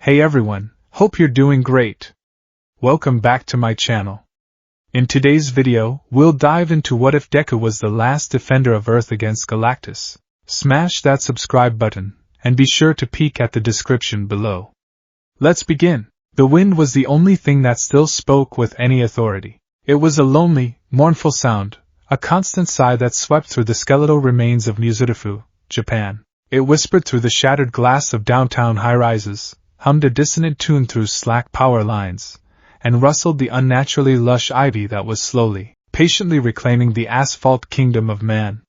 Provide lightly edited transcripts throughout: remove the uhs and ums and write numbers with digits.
Hey everyone, hope you're doing great. Welcome back to my channel. In today's video, we'll dive into what if Deku was the last defender of Earth against Galactus. Smash that subscribe button, and be sure to peek at the description below. Let's begin. The wind was the only thing that still spoke with any authority. It was a lonely, mournful sound, a constant sigh that swept through the skeletal remains of Mizurufu, Japan. It whispered through the shattered glass of downtown high-rises, hummed a dissonant tune through slack power lines, and rustled the unnaturally lush ivy that was slowly, patiently reclaiming the asphalt kingdom of man.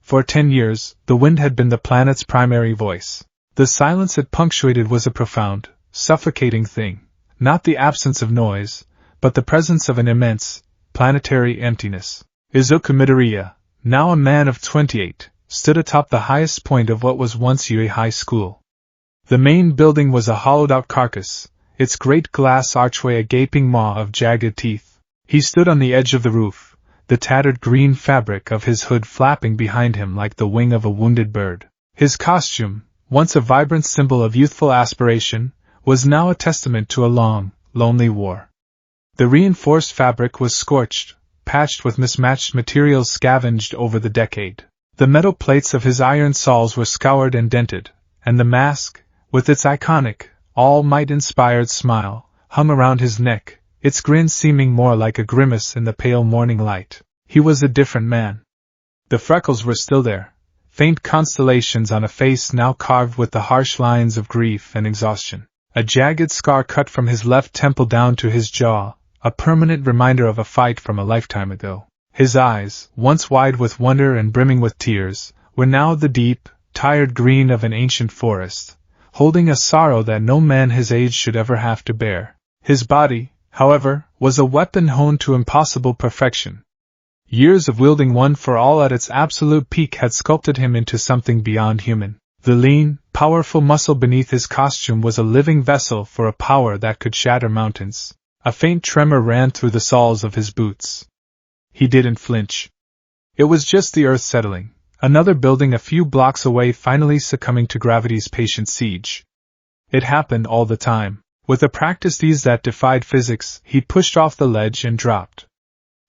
For 10 years, the wind had been the planet's primary voice. The silence it punctuated was a profound, suffocating thing, not the absence of noise, but the presence of an immense, planetary emptiness. Izuku Midoriya, now a man of 28, stood atop the highest point of what was once Yui High School. The main building was a hollowed-out carcass, its great glass archway a gaping maw of jagged teeth. He stood on the edge of the roof, the tattered green fabric of his hood flapping behind him like the wing of a wounded bird. His costume, once a vibrant symbol of youthful aspiration, was now a testament to a long, lonely war. The reinforced fabric was scorched, patched with mismatched materials scavenged over the decade. The metal plates of his iron sawls were scoured and dented, and the mask, with its iconic, all-might-inspired smile, hung around his neck, its grin seeming more like a grimace in the pale morning light. He was a different man. The freckles were still there, faint constellations on a face now carved with the harsh lines of grief and exhaustion. A jagged scar cut from his left temple down to his jaw, a permanent reminder of a fight from a lifetime ago. His eyes, once wide with wonder and brimming with tears, were now the deep, tired green of an ancient forest, holding a sorrow that no man his age should ever have to bear. His body, however, was a weapon honed to impossible perfection. Years of wielding one for all at its absolute peak had sculpted him into something beyond human. The lean, powerful muscle beneath his costume was a living vessel for a power that could shatter mountains. A faint tremor ran through the soles of his boots. He didn't flinch. It was just the earth settling. Another building a few blocks away finally succumbing to gravity's patient siege. It happened all the time. With a practiced ease that defied physics, he pushed off the ledge and dropped.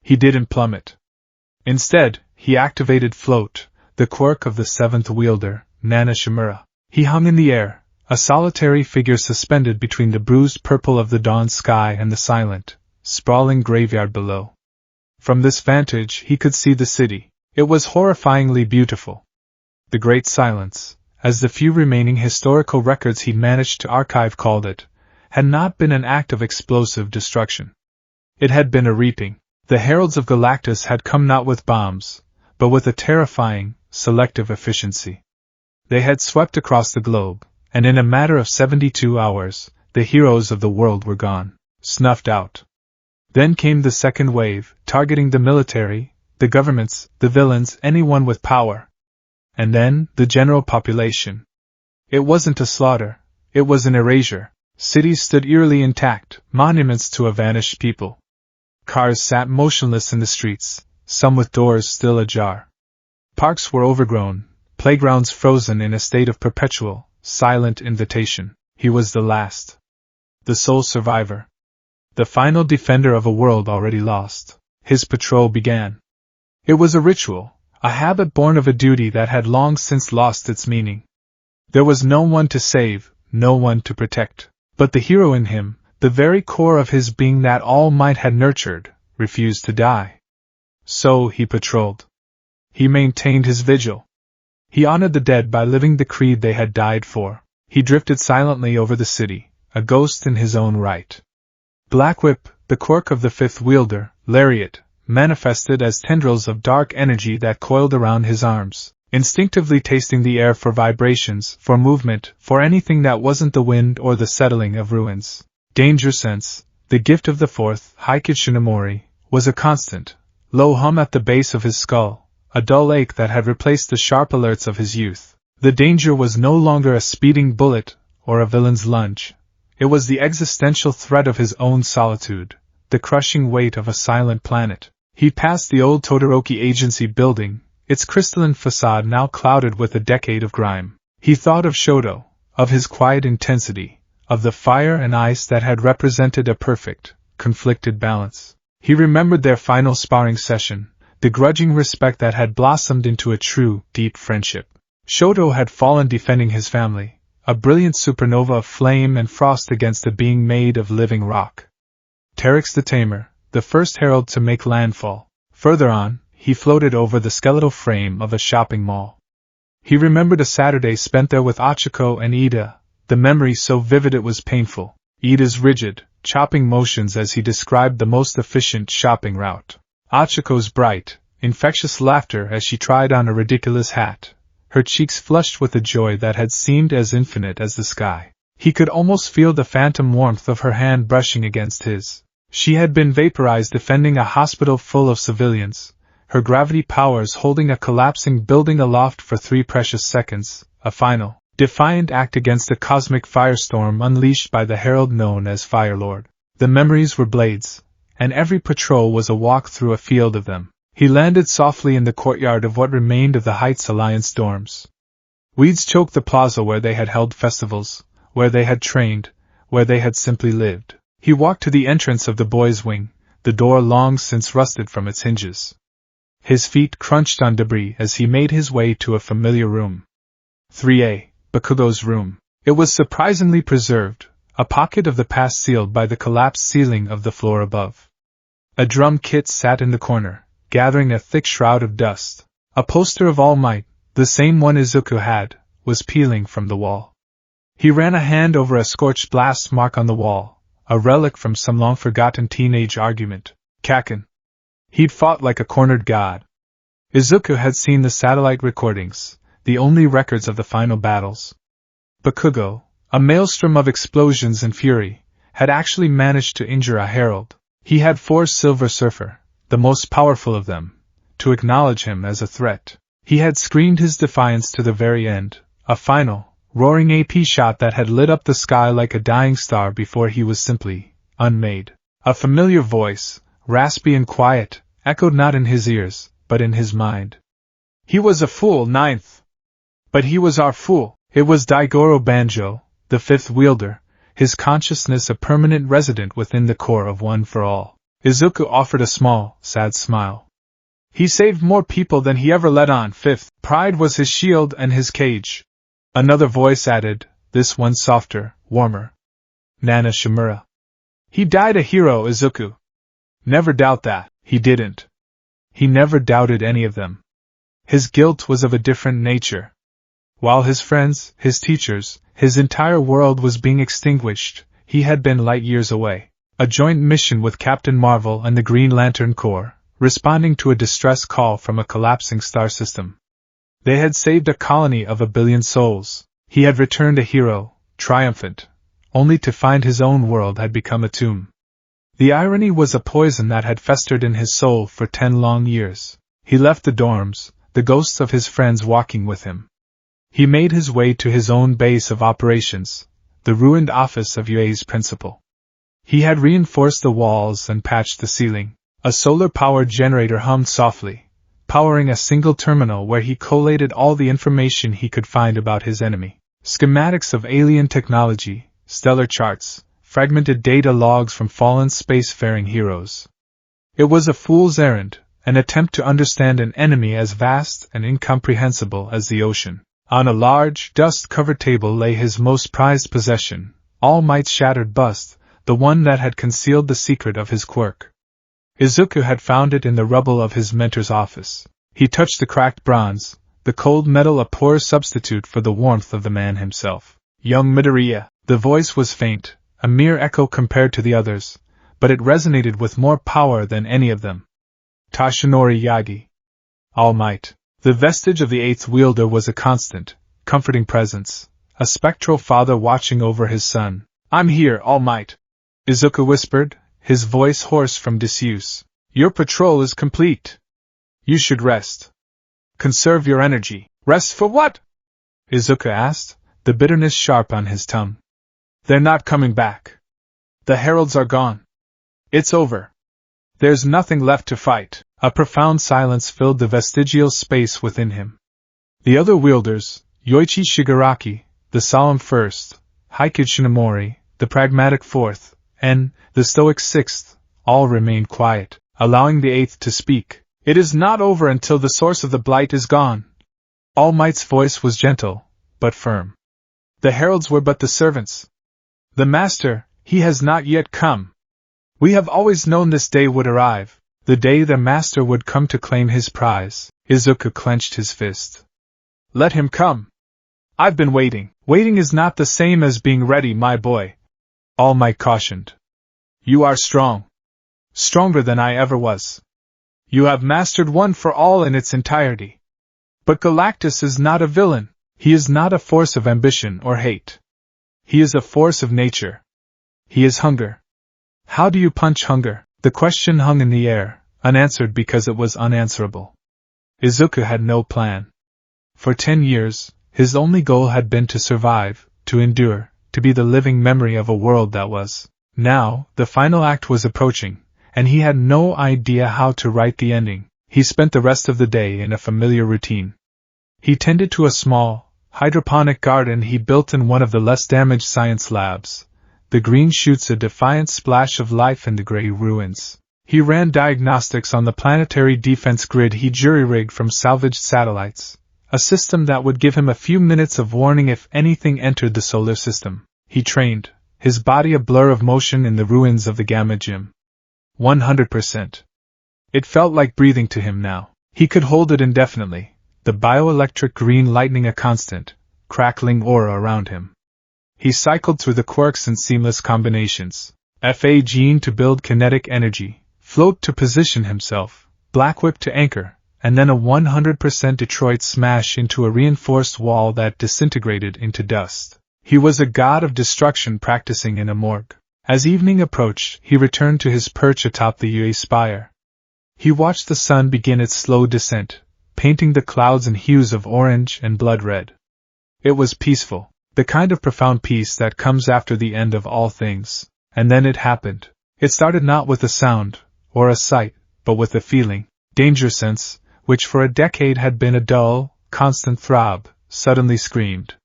He didn't plummet. Instead, he activated float, the quirk of the seventh wielder, Nana Shimura. He hung in the air, a solitary figure suspended between the bruised purple of the dawn sky and the silent, sprawling graveyard below. From this vantage he could see the city. It was horrifyingly beautiful. The Great Silence, as the few remaining historical records he'd managed to archive called it, had not been an act of explosive destruction. It had been a reaping. The heralds of Galactus had come not with bombs, but with a terrifying, selective efficiency. They had swept across the globe, and in a matter of 72 hours, the heroes of the world were gone, snuffed out. Then came the second wave, targeting the military, the governments, the villains, anyone with power. And then, the general population. It wasn't a slaughter, it was an erasure. Cities stood eerily intact, monuments to a vanished people. Cars sat motionless in the streets, some with doors still ajar. Parks were overgrown, playgrounds frozen in a state of perpetual, silent invitation. He was the last. The sole survivor. The final defender of a world already lost. His patrol began. It was a ritual, a habit born of a duty that had long since lost its meaning. There was no one to save, no one to protect. But the hero in him, the very core of his being that all might had nurtured, refused to die. So he patrolled. He maintained his vigil. He honored the dead by living the creed they had died for. He drifted silently over the city, a ghost in his own right. Black Whip, the quirk of the fifth wielder, Lariat, manifested as tendrils of dark energy that coiled around his arms, instinctively tasting the air for vibrations, for movement, for anything that wasn't the wind or the settling of ruins. Danger Sense, the gift of the fourth, Haikishinomori, was a constant, low hum at the base of his skull, a dull ache that had replaced the sharp alerts of his youth. The danger was no longer a speeding bullet, or a villain's lunge. It was the existential threat of his own solitude, the crushing weight of a silent planet. He passed the old Todoroki Agency building, its crystalline facade now clouded with a decade of grime. He thought of Shoto, of his quiet intensity, of the fire and ice that had represented a perfect, conflicted balance. He remembered their final sparring session, the grudging respect that had blossomed into a true, deep friendship. Shoto had fallen defending his family, a brilliant supernova of flame and frost against a being made of living rock. Teryx the Tamer, the first herald to make landfall. Further on, he floated over the skeletal frame of a shopping mall. He remembered a Saturday spent there with Achiko and Ida, the memory so vivid it was painful. Ida's rigid, chopping motions as he described the most efficient shopping route. Achiko's bright, infectious laughter as she tried on a ridiculous hat, her cheeks flushed with a joy that had seemed as infinite as the sky. He could almost feel the phantom warmth of her hand brushing against his. She had been vaporized defending a hospital full of civilians, her gravity powers holding a collapsing building aloft for 3 precious seconds, a final, defiant act against a cosmic firestorm unleashed by the herald known as Firelord. The memories were blades, and every patrol was a walk through a field of them. He landed softly in the courtyard of what remained of the Heights Alliance dorms. Weeds choked the plaza where they had held festivals, where they had trained, where they had simply lived. He walked to the entrance of the boys' wing, the door long since rusted from its hinges. His feet crunched on debris as he made his way to a familiar room. 3A, Bakugo's room. It was surprisingly preserved, a pocket of the past sealed by the collapsed ceiling of the floor above. A drum kit sat in the corner, gathering a thick shroud of dust. A poster of All Might, the same one Izuku had, was peeling from the wall. He ran a hand over a scorched blast mark on the wall, a relic from some long-forgotten teenage argument. Kaken. He'd fought like a cornered god. Izuku had seen the satellite recordings, the only records of the final battles. Bakugo, a maelstrom of explosions and fury, had actually managed to injure a herald. He had forced Silver Surfer, the most powerful of them, to acknowledge him as a threat. He had screamed his defiance to the very end, a final, roaring AP shot that had lit up the sky like a dying star before he was simply unmade. A familiar voice, raspy and quiet, echoed not in his ears, but in his mind. He was a fool, ninth. But he was our fool. It was Daigoro Banjo, the fifth wielder, his consciousness a permanent resident within the core of One for All. Izuku offered a small, sad smile. He saved more people than he ever let on. Fifth, pride was his shield and his cage. Another voice added, this one softer, warmer. Nana Shimura. He died a hero, Izuku. Never doubt that. He didn't. He never doubted any of them. His guilt was of a different nature. While his friends, his teachers, his entire world was being extinguished, he had been light years away. A joint mission with Captain Marvel and the Green Lantern Corps, responding to a distress call from a collapsing star system. They had saved a colony of 1 billion souls. He had returned a hero, triumphant, only to find his own world had become a tomb. The irony was a poison that had festered in his soul for 10 long years. He left the dorms, the ghosts of his friends walking with him. He made his way to his own base of operations, the ruined office of UA's principal. He had reinforced the walls and patched the ceiling. A solar-powered generator hummed softly, powering a single terminal where he collated all the information he could find about his enemy. Schematics of alien technology, stellar charts, fragmented data logs from fallen spacefaring heroes. It was a fool's errand, an attempt to understand an enemy as vast and incomprehensible as the ocean. On a large, dust-covered table lay his most prized possession, All Might's shattered bust, the one that had concealed the secret of his quirk. Izuku had found it in the rubble of his mentor's office. He touched the cracked bronze, the cold metal a poor substitute for the warmth of the man himself. Young Midoriya. The voice was faint, a mere echo compared to the others, but it resonated with more power than any of them. Tashinori Yagi. All Might. The vestige of the eighth wielder was a constant, comforting presence, a spectral father watching over his son. I'm here, All Might. Izuku whispered, his voice hoarse from disuse. Your patrol is complete. You should rest. Conserve your energy. Rest for what? Izuku asked, the bitterness sharp on his tongue. They're not coming back. The heralds are gone. It's over. There's nothing left to fight. A profound silence filled the vestigial space within him. The other wielders, Yoichi Shigaraki, the solemn first, Heikid Shinomori, the pragmatic fourth, and the stoic sixth, all remained quiet, allowing the eighth to speak. It is not over until the source of the blight is gone. All Might's voice was gentle, but firm. The heralds were but the servants. The master, he has not yet come. We have always known this day would arrive, the day the master would come to claim his prize. Izuku clenched his fist. Let him come. I've been waiting. Waiting is not the same as being ready, my boy. All Might cautioned. You are strong. Stronger than I ever was. You have mastered one for all in its entirety. But Galactus is not a villain. He is not a force of ambition or hate. He is a force of nature. He is hunger. How do you punch hunger? The question hung in the air, unanswered because it was unanswerable. Izuku had no plan. For 10 years, his only goal had been to survive, to endure, to be the living memory of a world that was. Now, the final act was approaching, and he had no idea how to write the ending. He spent the rest of the day in a familiar routine. He tended to a small, hydroponic garden he built in one of the less damaged science labs. The green shoots a defiant splash of life in the gray ruins. He ran diagnostics on the planetary defense grid he jury-rigged from salvaged satellites, a system that would give him a few minutes of warning if anything entered the solar system. He trained, his body a blur of motion in the ruins of the Gamma Gym. 100%. It felt like breathing to him now. He could hold it indefinitely, the bioelectric green lightning a constant, crackling aura around him. He cycled through the quirks and seamless combinations. FA gene to build kinetic energy, float to position himself, black whip to anchor, and then a 100% Detroit smash into a reinforced wall that disintegrated into dust. He was a god of destruction practicing in a morgue. As evening approached, he returned to his perch atop the UA spire. He watched the sun begin its slow descent, painting the clouds in hues of orange and blood red. It was peaceful, the kind of profound peace that comes after the end of all things. And then it happened. It started not with a sound, or a sight, but with a feeling. Danger sense, which for a decade had been a dull, constant throb, suddenly screamed.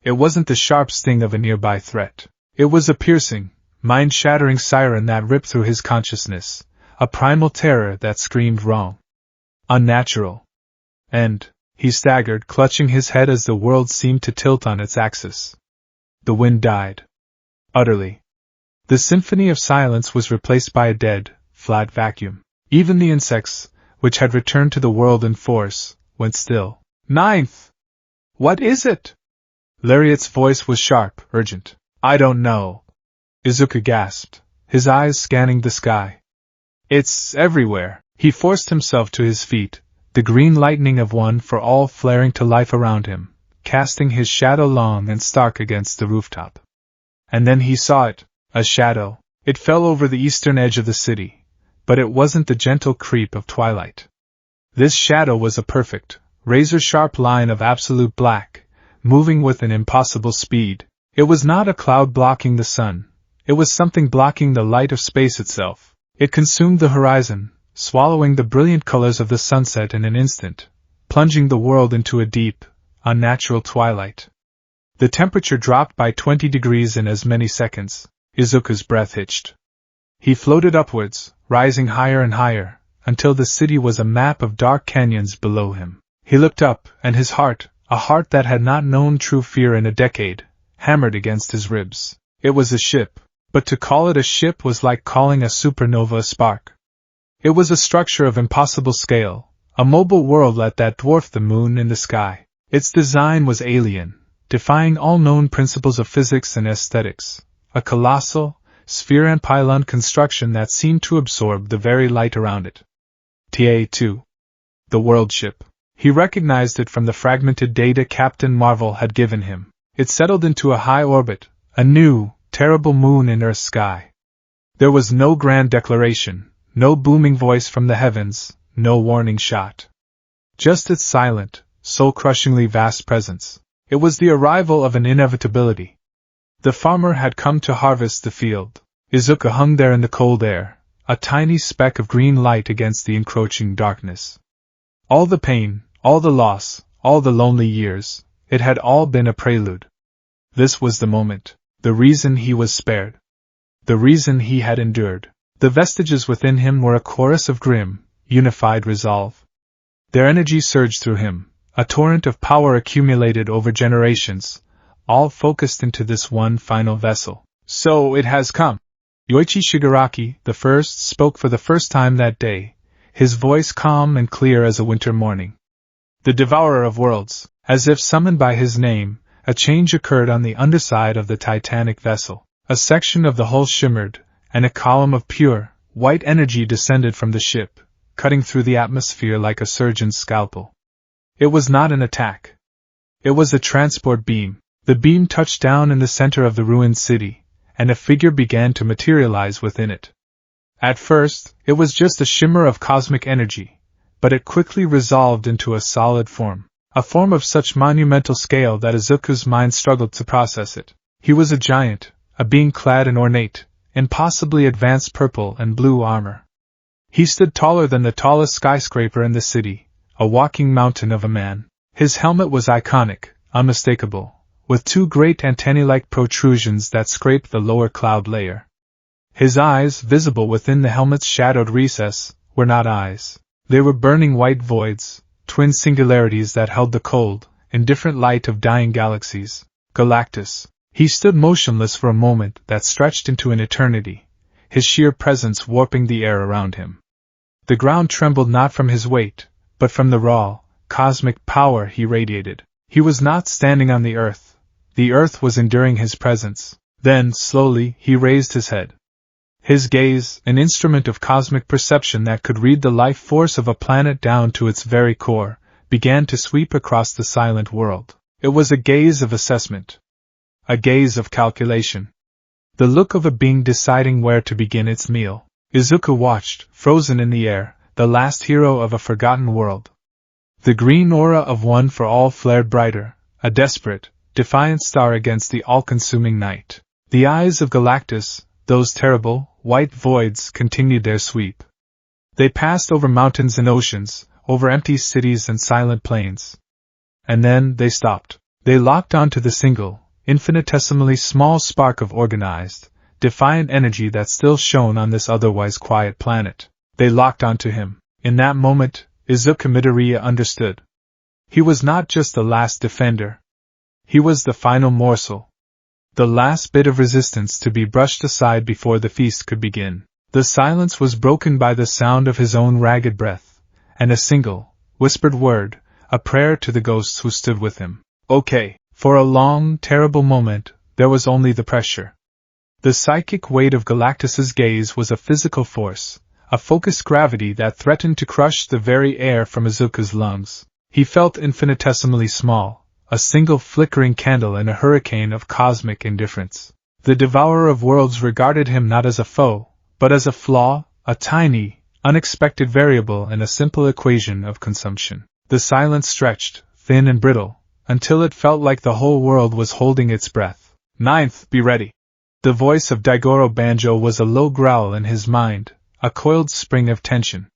It wasn't the sharp sting of a nearby threat. It was a piercing, mind-shattering siren that ripped through his consciousness, a primal terror that screamed wrong. Unnatural. And he staggered, clutching his head as the world seemed to tilt on its axis. The wind died. Utterly. The symphony of silence was replaced by a dead, flat vacuum. Even the insects, which had returned to the world in force, went still. Ninth! What is it? Lariat's voice was sharp, urgent. I don't know. Izuku gasped, his eyes scanning the sky. It's everywhere. He forced himself to his feet, the green lightning of one for all flaring to life around him, casting his shadow long and stark against the rooftop. And then he saw it, a shadow. It fell over the eastern edge of the city, but it wasn't the gentle creep of twilight. This shadow was a perfect, razor-sharp line of absolute black, moving with an impossible speed. It was not a cloud blocking the sun, it was something blocking the light of space itself. It consumed the horizon, swallowing the brilliant colors of the sunset in an instant, plunging the world into a deep, unnatural twilight. The temperature dropped by 20 degrees in as many seconds. Izuku's breath hitched. He floated upwards, rising higher and higher, until the city was a map of dark canyons below him. He looked up, and his heart, a heart that had not known true fear in a decade, hammered against his ribs. It was a ship, but to call it a ship was like calling a supernova a spark. It was a structure of impossible scale, a mobile worldlet that dwarfed the moon in the sky. Its design was alien, defying all known principles of physics and aesthetics, a colossal, sphere and pylon construction that seemed to absorb the very light around it. TA-2. The world ship. He recognized it from the fragmented data Captain Marvel had given him. It settled into a high orbit, a new, terrible moon in Earth's sky. There was no grand declaration, no booming voice from the heavens, no warning shot. Just its silent, soul-crushingly vast presence. It was the arrival of an inevitability. The farmer had come to harvest the field. Izuku hung there in the cold air, a tiny speck of green light against the encroaching darkness. All the pain, all the loss, all the lonely years, it had all been a prelude. This was the moment. the reason he was spared, the reason he had endured. The vestiges within him were a chorus of grim, unified resolve. Their energy surged through him, a torrent of power accumulated over generations, all focused into this one final vessel. So it has come. Yoichi Shigaraki, the first, spoke for the first time that day, his voice calm and clear as a winter morning. The devourer of worlds, as if summoned by his name, a change occurred on the underside of the titanic vessel. A section of the hull shimmered, and a column of pure, white energy descended from the ship, cutting through the atmosphere like a surgeon's scalpel. It was not an attack. It was a transport beam. The beam touched down in the center of the ruined city, and a figure began to materialize within it. At first, it was just a shimmer of cosmic energy, but it quickly resolved into a solid form, a form of such monumental scale that Izuku's mind struggled to process it. He was a giant, a being clad in ornate, impossibly advanced purple and blue armor. He stood taller than the tallest skyscraper in the city, a walking mountain of a man. His helmet was iconic, unmistakable, with two great antennae-like protrusions that scraped the lower cloud layer. His eyes, visible within the helmet's shadowed recess, were not eyes. They were burning white voids, twin singularities that held the cold, indifferent light of dying galaxies. Galactus. He stood motionless for a moment that stretched into an eternity, his sheer presence warping the air around him. The ground trembled not from his weight, but from the raw, cosmic power he radiated. He was not standing on the earth was enduring his presence. Then, slowly, he raised his head. His gaze, an instrument of cosmic perception that could read the life force of a planet down to its very core, began to sweep across the silent world. It was a gaze of assessment. A gaze of calculation. The look of a being deciding where to begin its meal. Izuku watched, frozen in the air, the last hero of a forgotten world. The green aura of One for All flared brighter, a desperate, defiant star against the all-consuming night. The eyes of Galactus, those terrible, white voids, continued their sweep. They passed over mountains and oceans, over empty cities and silent plains. And then they stopped. They locked onto the single, infinitesimally small spark of organized, defiant energy that still shone on this otherwise quiet planet. They locked onto him. In that moment, Izuku Midoriya understood. He was not just the last defender. He was the final morsel. The last bit of resistance to be brushed aside before the feast could begin. The silence was broken by the sound of his own ragged breath, and a single, whispered word, a prayer to the ghosts who stood with him. Okay. For a long, terrible moment, there was only the pressure. The psychic weight of Galactus's gaze was a physical force, a focused gravity that threatened to crush the very air from Izuku's lungs. He felt infinitesimally small, a single flickering candle in a hurricane of cosmic indifference. The devourer of worlds regarded him not as a foe, but as a flaw, a tiny, unexpected variable in a simple equation of consumption. The silence stretched, thin and brittle, until it felt like the whole world was holding its breath. Ninth, be ready. The voice of Daigoro Banjo was a low growl in his mind, a coiled spring of tension.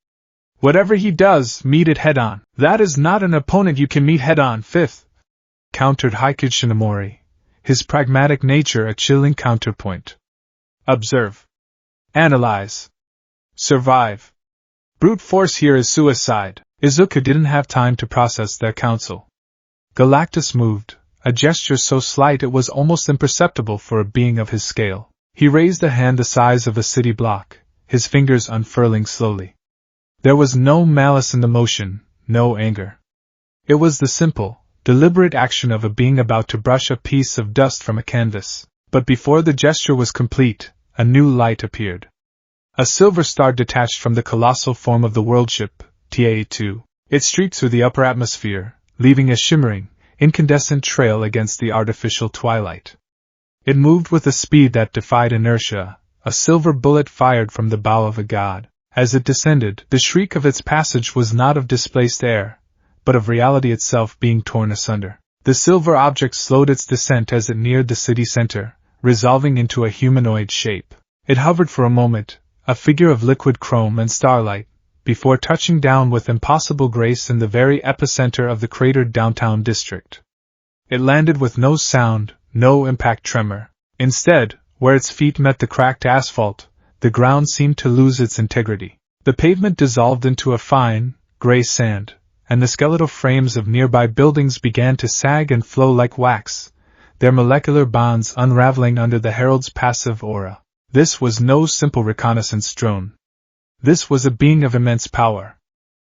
Whatever he does, meet it head-on. That is not an opponent you can meet head-on. Fifth, countered Haiku Shinomori, his pragmatic nature a chilling counterpoint. Observe. Analyze. Survive. Brute force here is suicide. Izuku didn't have time to process their counsel. Galactus moved, a gesture so slight it was almost imperceptible for a being of his scale. He raised a hand the size of a city block, his fingers unfurling slowly. There was no malice in the motion, no anger. It was the simple, deliberate action of a being about to brush a piece of dust from a canvas. But before the gesture was complete, a new light appeared. A silver star detached from the colossal form of the worldship, TA-2. It streaked through the upper atmosphere, leaving a shimmering, incandescent trail against the artificial twilight. It moved with a speed that defied inertia, a silver bullet fired from the bow of a god. As it descended, the shriek of its passage was not of displaced air, but of reality itself being torn asunder. The silver object slowed its descent as it neared the city center, resolving into a humanoid shape. It hovered for a moment, a figure of liquid chrome and starlight, before touching down with impossible grace in the very epicenter of the cratered downtown district. It landed with no sound, no impact tremor, Instead, where its feet met the cracked asphalt, the ground seemed to lose its integrity. The pavement dissolved into a fine, gray sand, and the skeletal frames of nearby buildings began to sag and flow like wax, their molecular bonds unraveling under the herald's passive aura. This was no simple reconnaissance drone. This was a being of immense power.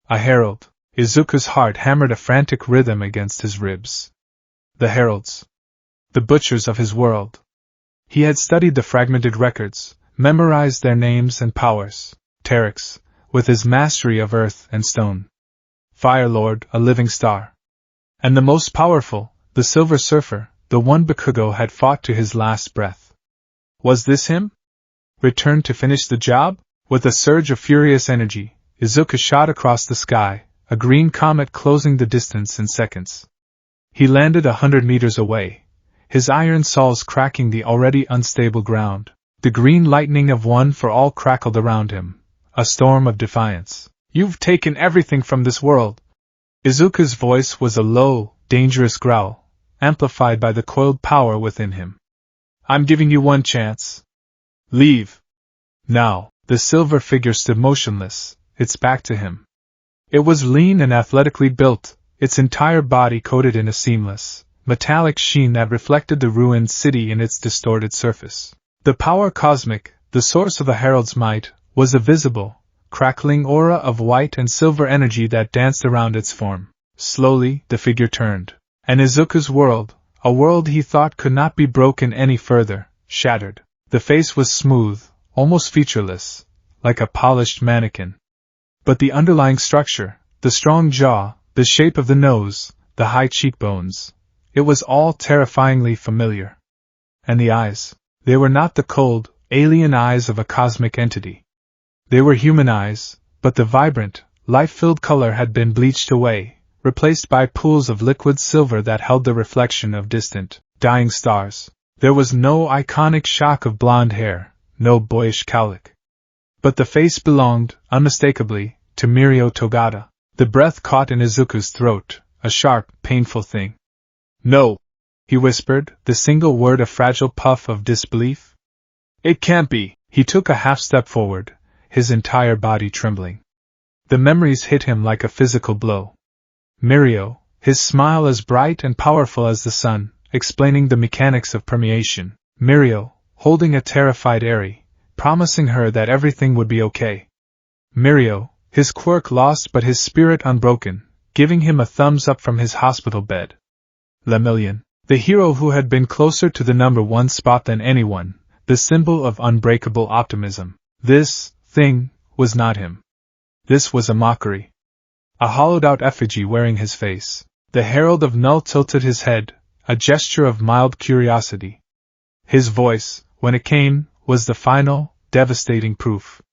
A herald. Izuku's heart hammered a frantic rhythm against his ribs. The heralds. The butchers of his world. He had studied the fragmented records, memorized their names and powers. Terex, with his mastery of earth and stone. Fire Lord, a living star. And the most powerful, the Silver Surfer, the one Bakugo had fought to his last breath. Was this him? Returned to finish the job? With a surge of furious energy, Izuku shot across the sky, a green comet closing the distance in seconds. He landed 100 meters away, his iron saws cracking the already unstable ground. The green lightning of One for All crackled around him, a storm of defiance. You've taken everything from this world. Izuku's voice was a low, dangerous growl, amplified by the coiled power within him. I'm giving you one chance. Leave. Now. The silver figure stood motionless, its back to him. It was lean and athletically built, its entire body coated in a seamless, metallic sheen that reflected the ruined city in its distorted surface. The power cosmic, the source of the herald's might, was a visible, crackling aura of white and silver energy that danced around its form. Slowly, the figure turned, and Izuku's world, a world he thought could not be broken any further, shattered. The face was smooth, almost featureless, like a polished mannequin. But the underlying structure, the strong jaw, the shape of the nose, the high cheekbones, it was all terrifyingly familiar. And the eyes, they were not the cold, alien eyes of a cosmic entity. They were human eyes, but the vibrant, life-filled color had been bleached away, replaced by pools of liquid silver that held the reflection of distant, dying stars. There was no iconic shock of blonde hair, no boyish cowlick. But the face belonged, unmistakably, to Mirio Togata. The breath caught in Izuku's throat, a sharp, painful thing. No, he whispered, the single word a fragile puff of disbelief. It can't be. He took a half-step forward, his entire body trembling. The memories hit him like a physical blow. Mirio, his smile as bright and powerful as the sun, explaining the mechanics of permeation. Mirio, holding a terrified Eri, promising her that everything would be okay. Mirio, his quirk lost but his spirit unbroken, giving him a thumbs up from his hospital bed. Lemillion, the hero who had been closer to the number one spot than anyone, the symbol of unbreakable optimism. This thing was not him. This was a mockery. A hollowed-out effigy wearing his face. The Herald of Null tilted his head, a gesture of mild curiosity. His voice, when it came, was the final, devastating proof.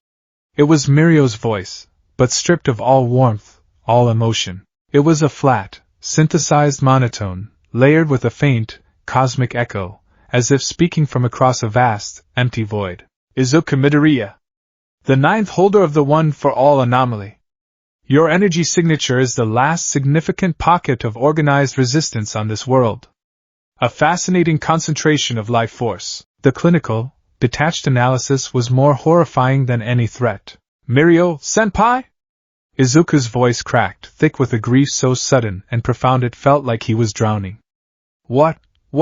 It was Mirio's voice, but stripped of all warmth, all emotion. It was a flat, synthesized monotone, layered with a faint, cosmic echo, as if speaking from across a vast, empty void. Izuku Midoriya, the ninth holder of the One for All anomaly. Your energy signature is the last significant pocket of organized resistance on this world. A fascinating concentration of life force. The clinical, detached analysis was more horrifying than any threat. Mirio, senpai? Izuku's voice cracked, thick with a grief so sudden and profound it felt like he was drowning. What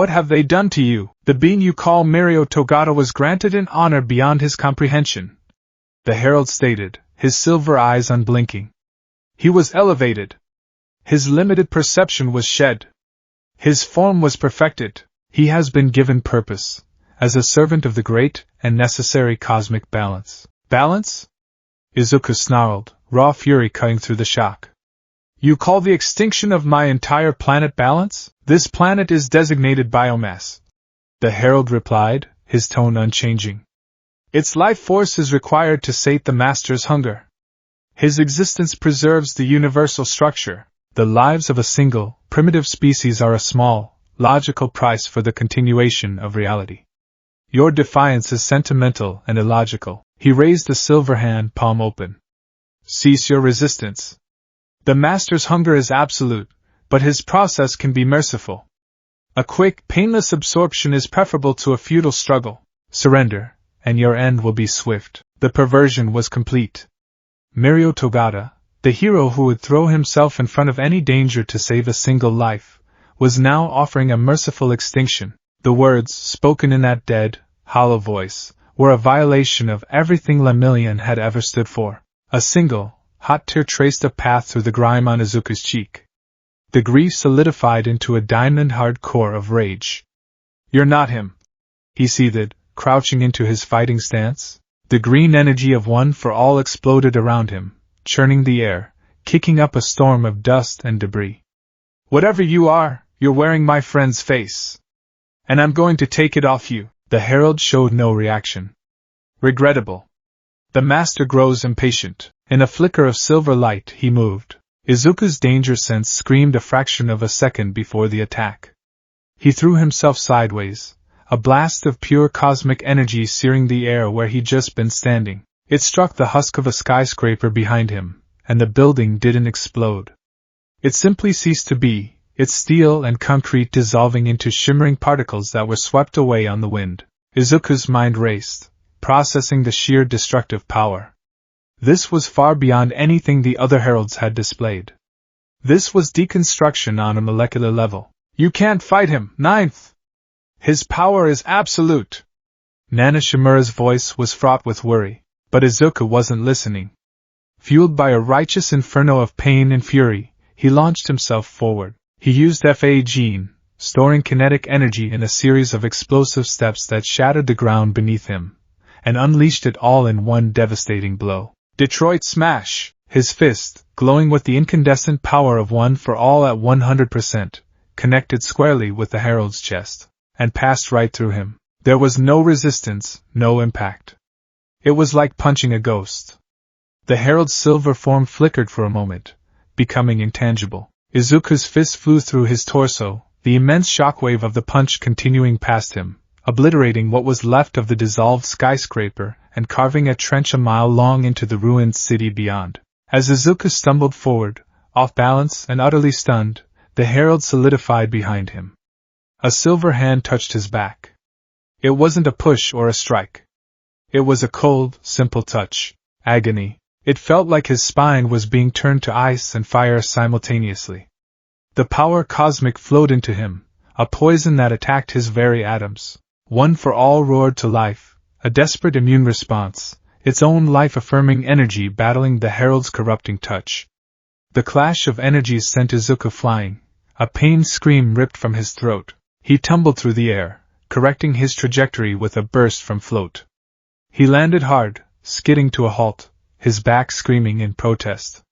have they done to you? The being you call Mirio Togata was granted an honor beyond his comprehension. The herald stated, his silver eyes unblinking. He was elevated. His limited perception was shed. His form was perfected. He has been given purpose, as a servant of the great and necessary cosmic balance. Balance? Izuku snarled, raw fury cutting through the shock. You call the extinction of my entire planet balance? This planet is designated biomass. The herald replied, his tone unchanging. Its life force is required to sate the master's hunger. His existence preserves the universal structure. The lives of a single, primitive species are a small, logical price for the continuation of reality. Your defiance is sentimental and illogical. He raised the silver hand, palm open. Cease your resistance. The master's hunger is absolute, but his process can be merciful. A quick, painless absorption is preferable to a futile struggle. Surrender, and your end will be swift. The perversion was complete. Mirio Togata, the hero who would throw himself in front of any danger to save a single life, was now offering a merciful extinction. The words, spoken in that dead, hollow voice, were a violation of everything Lemillion had ever stood for. A single, hot tear traced a path through the grime on Izuku's cheek. The grief solidified into a diamond-hard core of rage. "You're not him," he seethed, crouching into his fighting stance. The green energy of One for All exploded around him, churning the air, kicking up a storm of dust and debris. "Whatever you are, you're wearing my friend's face. And I'm going to take it off you." The herald showed no reaction. "Regrettable." The master grows impatient. In a flicker of silver light he moved. Izuku's danger sense screamed a fraction of a second before the attack. He threw himself sideways, a blast of pure cosmic energy searing the air where he'd just been standing. It struck the husk of a skyscraper behind him, and the building didn't explode. It simply ceased to be, its steel and concrete dissolving into shimmering particles that were swept away on the wind. Izuku's mind raced, processing the sheer destructive power. This was far beyond anything the other heralds had displayed. This was deconstruction on a molecular level. "You can't fight him, Ninth! His power is absolute!" Nana Shimura's voice was fraught with worry, but Izuku wasn't listening. Fueled by a righteous inferno of pain and fury, he launched himself forward. He used FA Gene, storing kinetic energy in a series of explosive steps that shattered the ground beneath him, and unleashed it all in one devastating blow. Detroit Smash! His fist, glowing with the incandescent power of One for All at 100%, connected squarely with the herald's chest, and passed right through him. There was no resistance, no impact. It was like punching a ghost. The herald's silver form flickered for a moment, becoming intangible. Izuku's fist flew through his torso, the immense shockwave of the punch continuing past him, obliterating what was left of the dissolved skyscraper and carving a trench a mile long into the ruined city beyond. As Izuku stumbled forward, off balance and utterly stunned, the herald solidified behind him. A silver hand touched his back. It wasn't a push or a strike. It was a cold, simple touch. Agony. It felt like his spine was being turned to ice and fire simultaneously. The power cosmic flowed into him, a poison that attacked his very atoms. One for All roared to life, a desperate immune response, its own life-affirming energy battling the herald's corrupting touch. The clash of energies sent Izuku flying, a pained scream ripped from his throat. He tumbled through the air, correcting his trajectory with a burst from float. He landed hard, skidding to a halt, his back screaming in protest.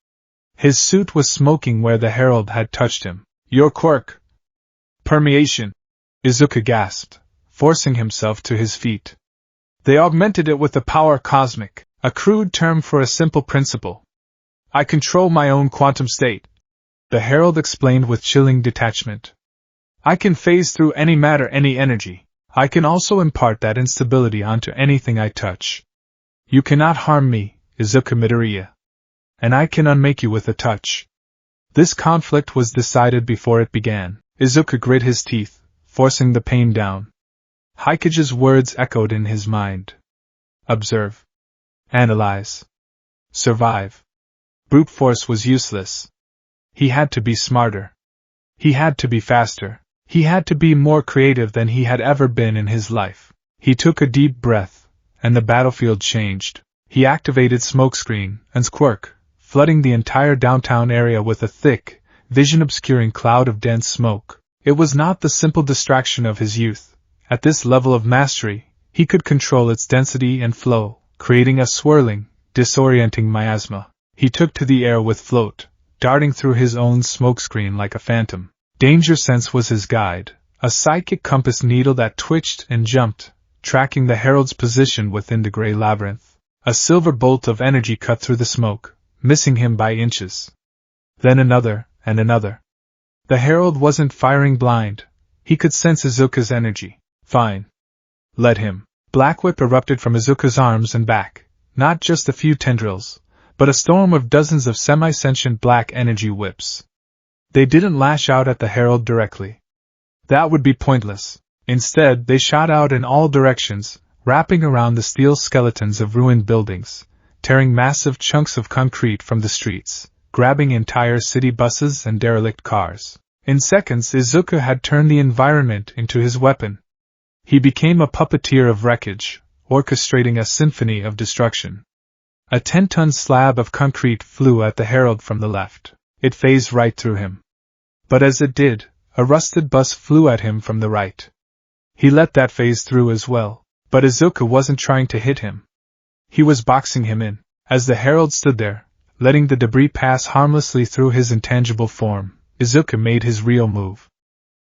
His suit was smoking where the herald had touched him. "Your quirk!" "Permeation!" Izuku gasped, forcing himself to his feet. "They augmented it with the power cosmic, a crude term for a simple principle. I control my own quantum state," the herald explained with chilling detachment. "I can phase through any matter, any energy. I can also impart that instability onto anything I touch. You cannot harm me, Izuku Midoriya. And I can unmake you with a touch." This conflict was decided before it began. Izuku grit his teeth, forcing the pain down. Haikage's words echoed in his mind. Observe. Analyze. Survive. Brute force was useless. He had to be smarter. He had to be faster. He had to be more creative than he had ever been in his life. He took a deep breath, and the battlefield changed. He activated Smokescreen and Quirk, flooding the entire downtown area with a thick, vision-obscuring cloud of dense smoke. It was not the simple distraction of his youth. At this level of mastery, he could control its density and flow, creating a swirling, disorienting miasma. He took to the air with float, darting through his own smokescreen like a phantom. Danger sense was his guide, a psychic compass needle that twitched and jumped, tracking the herald's position within the gray labyrinth. A silver bolt of energy cut through the smoke, missing him by inches. Then another, and another. The herald wasn't firing blind. He could sense Izuku's energy. Fine. Let him. Black Whip erupted from Izuku's arms and back, not just a few tendrils, but a storm of dozens of semi-sentient black energy whips. They didn't lash out at the herald directly. That would be pointless. Instead, they shot out in all directions, wrapping around the steel skeletons of ruined buildings, tearing massive chunks of concrete from the streets, grabbing entire city buses and derelict cars. In seconds, Izuku had turned the environment into his weapon. He became a puppeteer of wreckage, orchestrating a symphony of destruction. A 10-ton slab of concrete flew at the herald from the left. It phased right through him. But as it did, a rusted bus flew at him from the right. He let that phase through as well, but Izuku wasn't trying to hit him. He was boxing him in. As the herald stood there, letting the debris pass harmlessly through his intangible form, Izuku made his real move.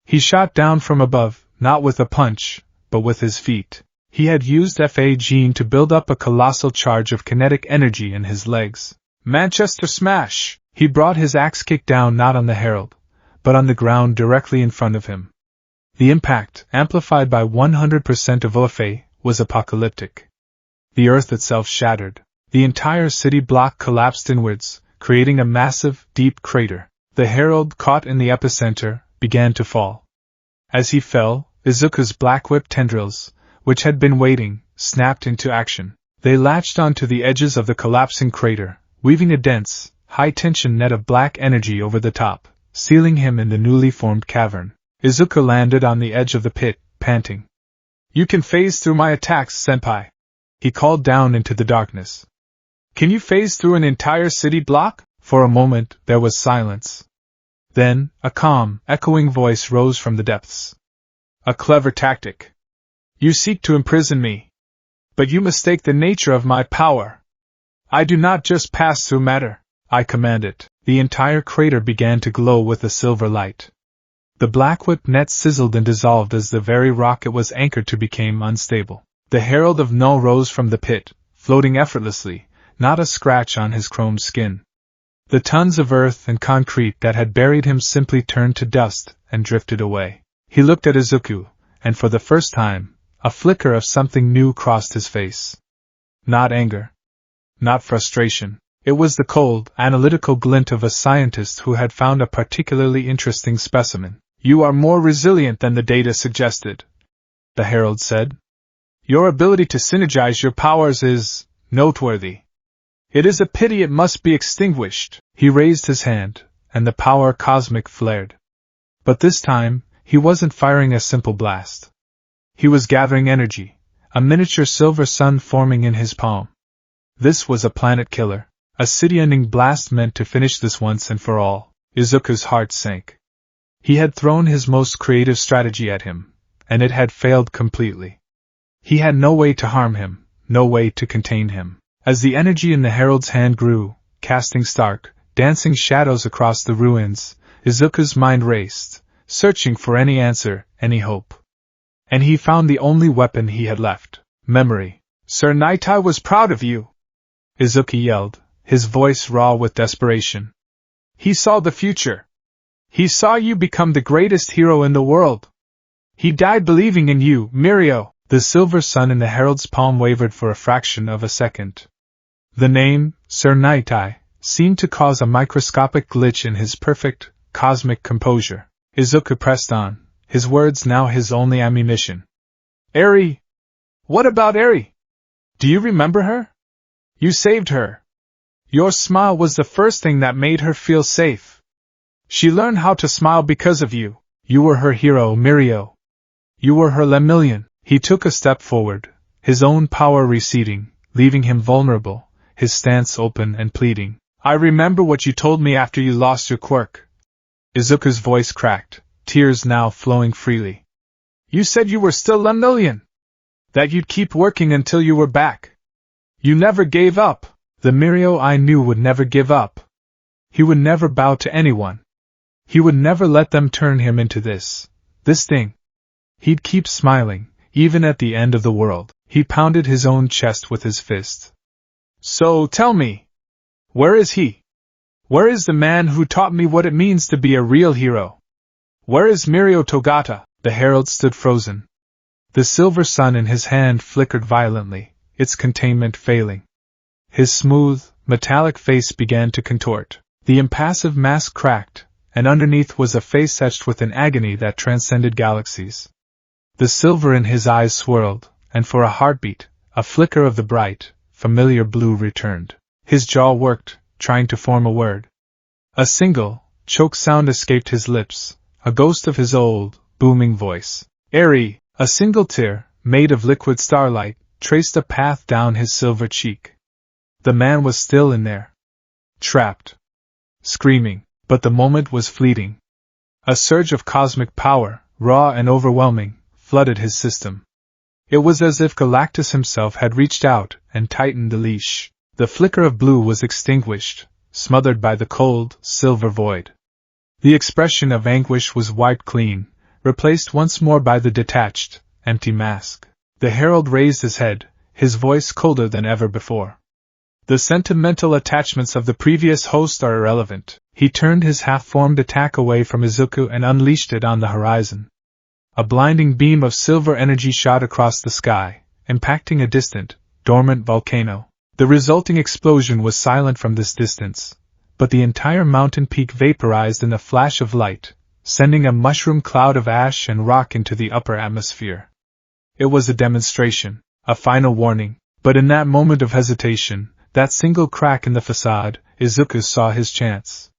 He shot down from above, not with a punch, but with his feet. He had used FA gene to build up a colossal charge of kinetic energy in his legs. Manchester Smash! He brought his axe kick down not on the herald, but on the ground directly in front of him. The impact, amplified by 100% of OFA, was apocalyptic. The earth itself shattered. The entire city block collapsed inwards, creating a massive, deep crater. The herald, caught in the epicenter, began to fall. As he fell, Izuku's black whip tendrils, which had been waiting, snapped into action. They latched onto the edges of the collapsing crater, weaving a dense, high-tension net of black energy over the top, sealing him in the newly formed cavern. Izuku landed on the edge of the pit, panting. "You can phase through my attacks, senpai," he called down into the darkness. "Can you phase through an entire city block?" For a moment, there was silence. Then, a calm, echoing voice rose from the depths. "A clever tactic. You seek to imprison me. But you mistake the nature of my power. I do not just pass through matter, I command it." The entire crater began to glow with a silver light. The black whip net sizzled and dissolved as the very rock it was anchored to became unstable. The Herald of Null rose from the pit, floating effortlessly, not a scratch on his chromed skin. The tons of earth and concrete that had buried him simply turned to dust and drifted away. He looked at Izuku, and for the first time, a flicker of something new crossed his face. Not anger. Not frustration. It was the cold, analytical glint of a scientist who had found a particularly interesting specimen. "You are more resilient than the data suggested," the Herald said. "Your ability to synergize your powers is noteworthy. It is a pity it must be extinguished." He raised his hand, and the power cosmic flared. But this time, he wasn't firing a simple blast. He was gathering energy, a miniature silver sun forming in his palm. This was a planet killer, a city-ending blast meant to finish this once and for all. Izuku's heart sank. He had thrown his most creative strategy at him, and it had failed completely. He had no way to harm him, no way to contain him. As the energy in the Herald's hand grew, casting stark, dancing shadows across the ruins, Izuku's mind raced, searching for any answer, any hope. And he found the only weapon he had left: memory. "Sir Nightai was proud of you," Izuku yelled, his voice raw with desperation. "He saw the future. He saw you become the greatest hero in the world. He died believing in you, Mirio." The silver sun in the Herald's palm wavered for a fraction of a second. The name, Sir Nightai, seemed to cause a microscopic glitch in his perfect, cosmic composure. Izuku pressed on, his words now his only ammunition. "Eri! What about Eri? Do you remember her? You saved her. Your smile was the first thing that made her feel safe. She learned how to smile because of you. You were her hero, Mirio. You were her Lemillion." He took a step forward, his own power receding, leaving him vulnerable, his stance open and pleading. "I remember what you told me after you lost your quirk." Izuku's voice cracked, tears now flowing freely. "You said you were still Lemillion. That you'd keep working until you were back. You never gave up." The Mirio I knew would never give up. He would never bow to anyone. He would never let them turn him into this thing. He'd keep smiling, even at the end of the world. He pounded his own chest with his fist. "So tell me, where is he? Where is the man who taught me what it means to be a real hero? Where is Mirio Togata?" The Herald stood frozen. The silver sun in his hand flickered violently, its containment failing. His smooth, metallic face began to contort. The impassive mask cracked, and underneath was a face etched with an agony that transcended galaxies. The silver in his eyes swirled, and for a heartbeat, a flicker of the bright, familiar blue returned. His jaw worked, trying to form a word. A single, choked sound escaped his lips, a ghost of his old, booming voice. Airy, a single tear, made of liquid starlight, traced a path down his silver cheek. The man was still in there. Trapped. Screaming, but the moment was fleeting. A surge of cosmic power, raw and overwhelming, flooded his system. It was as if Galactus himself had reached out and tightened the leash. The flicker of blue was extinguished, smothered by the cold, silver void. The expression of anguish was wiped clean, replaced once more by the detached, empty mask. The herald raised his head, his voice colder than ever before. The sentimental attachments of the previous host are irrelevant. He turned his half-formed attack away from Izuku and unleashed it on the horizon. A blinding beam of silver energy shot across the sky, impacting a distant, dormant volcano. The resulting explosion was silent from this distance, but the entire mountain peak vaporized in a flash of light, sending a mushroom cloud of ash and rock into the upper atmosphere. It was a demonstration, a final warning, but in that moment of hesitation, that single crack in the facade, Izuku saw his chance.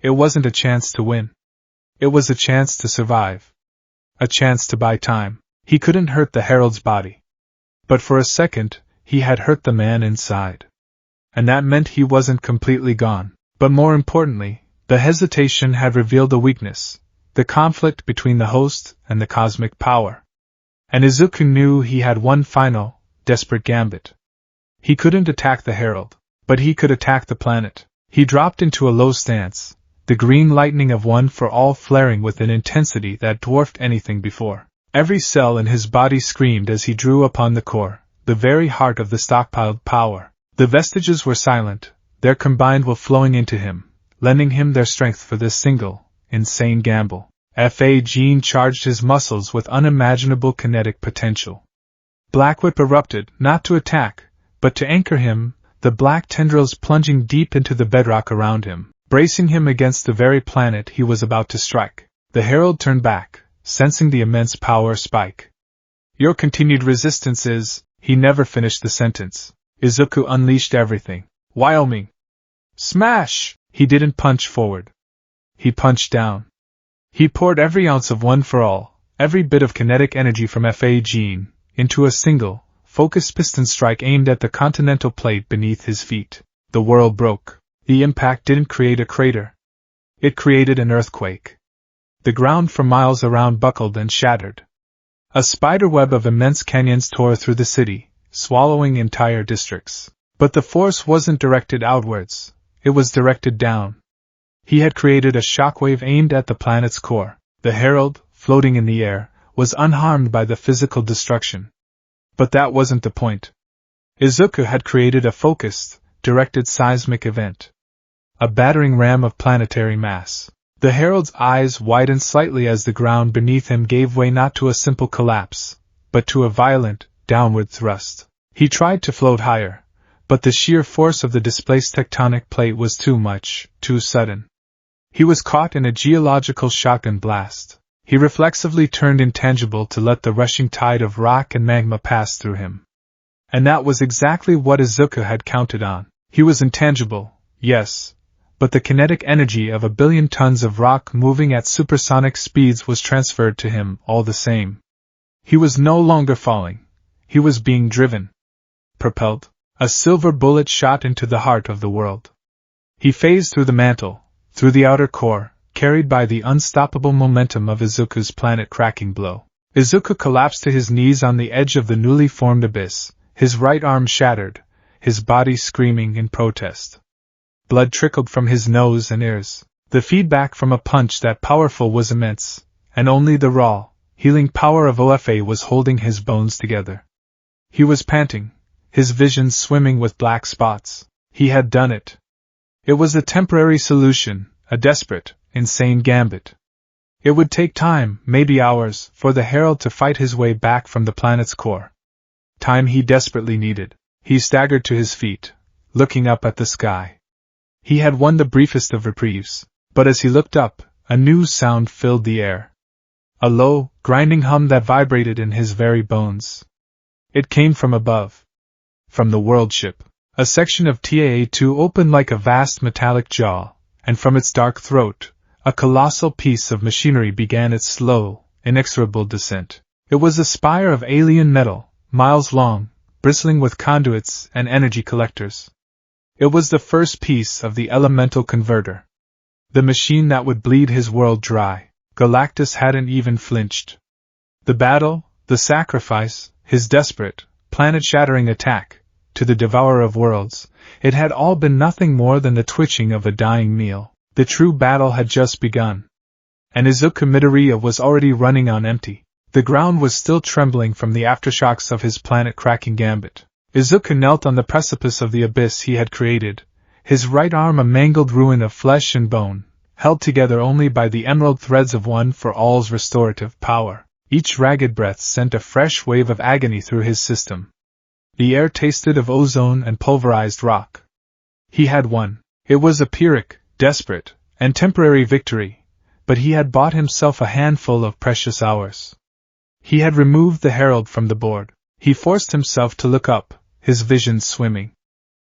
It wasn't a chance to win. It was a chance to survive. A chance to buy time. He couldn't hurt the herald's body. But for a second, he had hurt the man inside. And that meant he wasn't completely gone. But more importantly, the hesitation had revealed a weakness, the conflict between the host and the cosmic power. And Izuku knew he had one final, desperate gambit. He couldn't attack the herald, but he could attack the planet. He dropped into a low stance, the green lightning of one for all flaring with an intensity that dwarfed anything before. Every cell in his body screamed as he drew upon the core, the very heart of the stockpiled power. The vestiges were silent, their combined will flowing into him, lending him their strength for this single, insane gamble. Fa Gene charged his muscles with unimaginable kinetic potential. Black Whip erupted, not to attack, but to anchor him, the black tendrils plunging deep into the bedrock around him, bracing him against the very planet he was about to strike. The herald turned back, sensing the immense power spike. Your continued resistance is... He never finished the sentence. Izuku unleashed everything. Wyoming! Smash! He didn't punch forward. He punched down. He poured every ounce of One for All, every bit of kinetic energy from Fa Gene, into a single, focused piston strike aimed at the continental plate beneath his feet. The world broke. The impact didn't create a crater. It created an earthquake. The ground for miles around buckled and shattered. A spiderweb of immense canyons tore through the city, swallowing entire districts. But the force wasn't directed outwards, it was directed down. He had created a shockwave aimed at the planet's core. The herald, floating in the air, was unharmed by the physical destruction. But that wasn't the point. Izuku had created a focused, directed seismic event. A battering ram of planetary mass. The herald's eyes widened slightly as the ground beneath him gave way not to a simple collapse, but to a violent, downward thrust. He tried to float higher, but the sheer force of the displaced tectonic plate was too much, too sudden. He was caught in a geological shotgun blast. He reflexively turned intangible to let the rushing tide of rock and magma pass through him. And that was exactly what Izuku had counted on. He was intangible, yes, but the kinetic energy of 1 billion tons of rock moving at supersonic speeds was transferred to him all the same. He was no longer falling. He was being driven. Propelled. A silver bullet shot into the heart of the world. He phased through the mantle, through the outer core, carried by the unstoppable momentum of Izuku's planet-cracking blow. Izuku collapsed to his knees on the edge of the newly formed abyss, his right arm shattered, his body screaming in protest. Blood trickled from his nose and ears. The feedback from a punch that powerful was immense, and only the raw, healing power of OFA was holding his bones together. He was panting, his vision swimming with black spots. He had done it. It was a temporary solution, a desperate, insane gambit. It would take time, maybe hours, for the herald to fight his way back from the planet's core. Time he desperately needed. He staggered to his feet, looking up at the sky. He had won the briefest of reprieves, but as he looked up, a new sound filled the air. A low, grinding hum that vibrated in his very bones. It came from above. From the world ship. A section of TAA-2 opened like a vast metallic jaw, and from its dark throat, a colossal piece of machinery began its slow, inexorable descent. It was a spire of alien metal, miles long, bristling with conduits and energy collectors. It was the first piece of the elemental converter. The machine that would bleed his world dry. Galactus hadn't even flinched. The battle, the sacrifice, his desperate, planet-shattering attack, to the devourer of worlds, it had all been nothing more than the twitching of a dying meal. The true battle had just begun. And Izuku Midoriya was already running on empty. The ground was still trembling from the aftershocks of his planet-cracking gambit. Izuku knelt on the precipice of the abyss he had created, his right arm a mangled ruin of flesh and bone, held together only by the emerald threads of One for All's restorative power. Each ragged breath sent a fresh wave of agony through his system. The air tasted of ozone and pulverized rock. He had won. It was a Pyrrhic, desperate, and temporary victory, but he had bought himself a handful of precious hours. He had removed the herald from the board. He forced himself to look up, his vision swimming.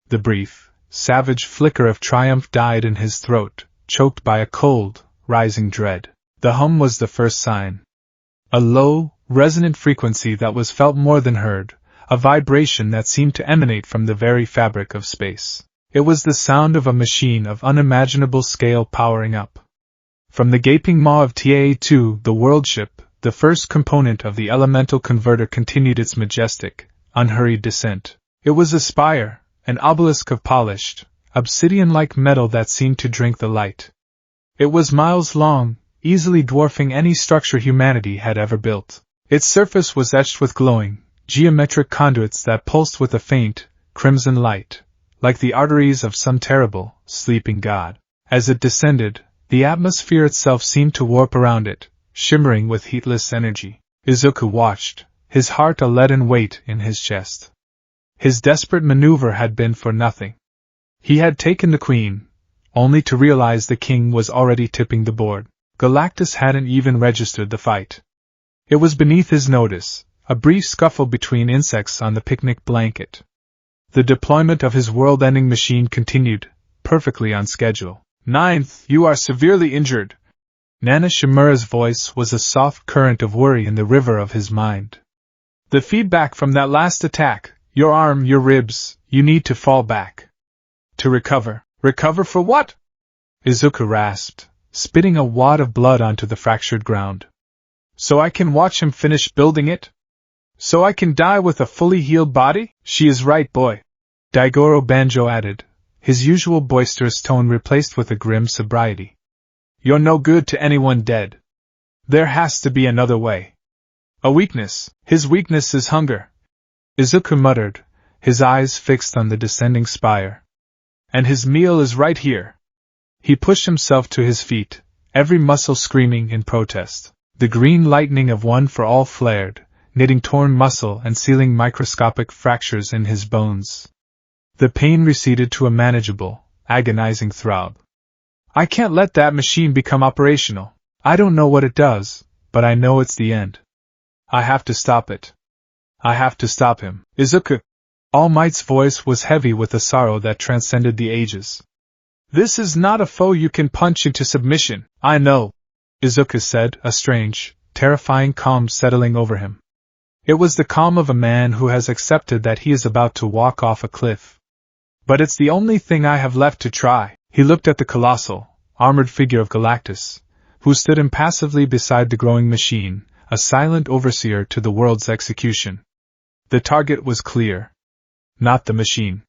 The brief, savage flicker of triumph died in his throat, choked by a cold, rising dread. The hum was the first sign. A low, resonant frequency that was felt more than heard, a vibration that seemed to emanate from the very fabric of space. It was the sound of a machine of unimaginable scale powering up. From the gaping maw of TAA-2, the world ship, the first component of the elemental converter continued its majestic, unhurried descent. It was a spire, an obelisk of polished, obsidian-like metal that seemed to drink the light. It was miles long, easily dwarfing any structure humanity had ever built. Its surface was etched with glowing, geometric conduits that pulsed with a faint, crimson light, like the arteries of some terrible, sleeping god. As it descended, the atmosphere itself seemed to warp around it, shimmering with heatless energy. Izuku watched, his heart a leaden weight in his chest. His desperate maneuver had been for nothing. He had taken the queen, only to realize the king was already tipping the board. Galactus hadn't even registered the fight. It was beneath his notice, a brief scuffle between insects on the picnic blanket. The deployment of his world-ending machine continued, perfectly on schedule. "Ninth, you are severely injured." Nana Shimura's voice was a soft current of worry in the river of his mind. "The feedback from that last attack, your arm, your ribs, you need to fall back. To recover." "Recover for what?" Izuku rasped, spitting a wad of blood onto the fractured ground. "So I can watch him finish building it? So I can die with a fully healed body?" "She is right, boy," Daigoro Banjo added, his usual boisterous tone replaced with a grim sobriety. "You're no good to anyone dead. There has to be another way." "A weakness. His weakness is hunger," Izuku muttered, his eyes fixed on the descending spire. "And his meal is right here." He pushed himself to his feet, every muscle screaming in protest. The green lightning of One for All flared, knitting torn muscle and sealing microscopic fractures in his bones. The pain receded to a manageable, agonizing throb. "I can't let that machine become operational. I don't know what it does, but I know it's the end. I have to stop it. I have to stop him." "Izuku!" All Might's voice was heavy with a sorrow that transcended the ages. "This is not a foe you can punch into submission." "I know," Izuku said, a strange, terrifying calm settling over him. It was the calm of a man who has accepted that he is about to walk off a cliff. "But it's the only thing I have left to try." He looked at the colossal, armored figure of Galactus, who stood impassively beside the growing machine, a silent overseer to the world's execution. The target was clear. Not the machine.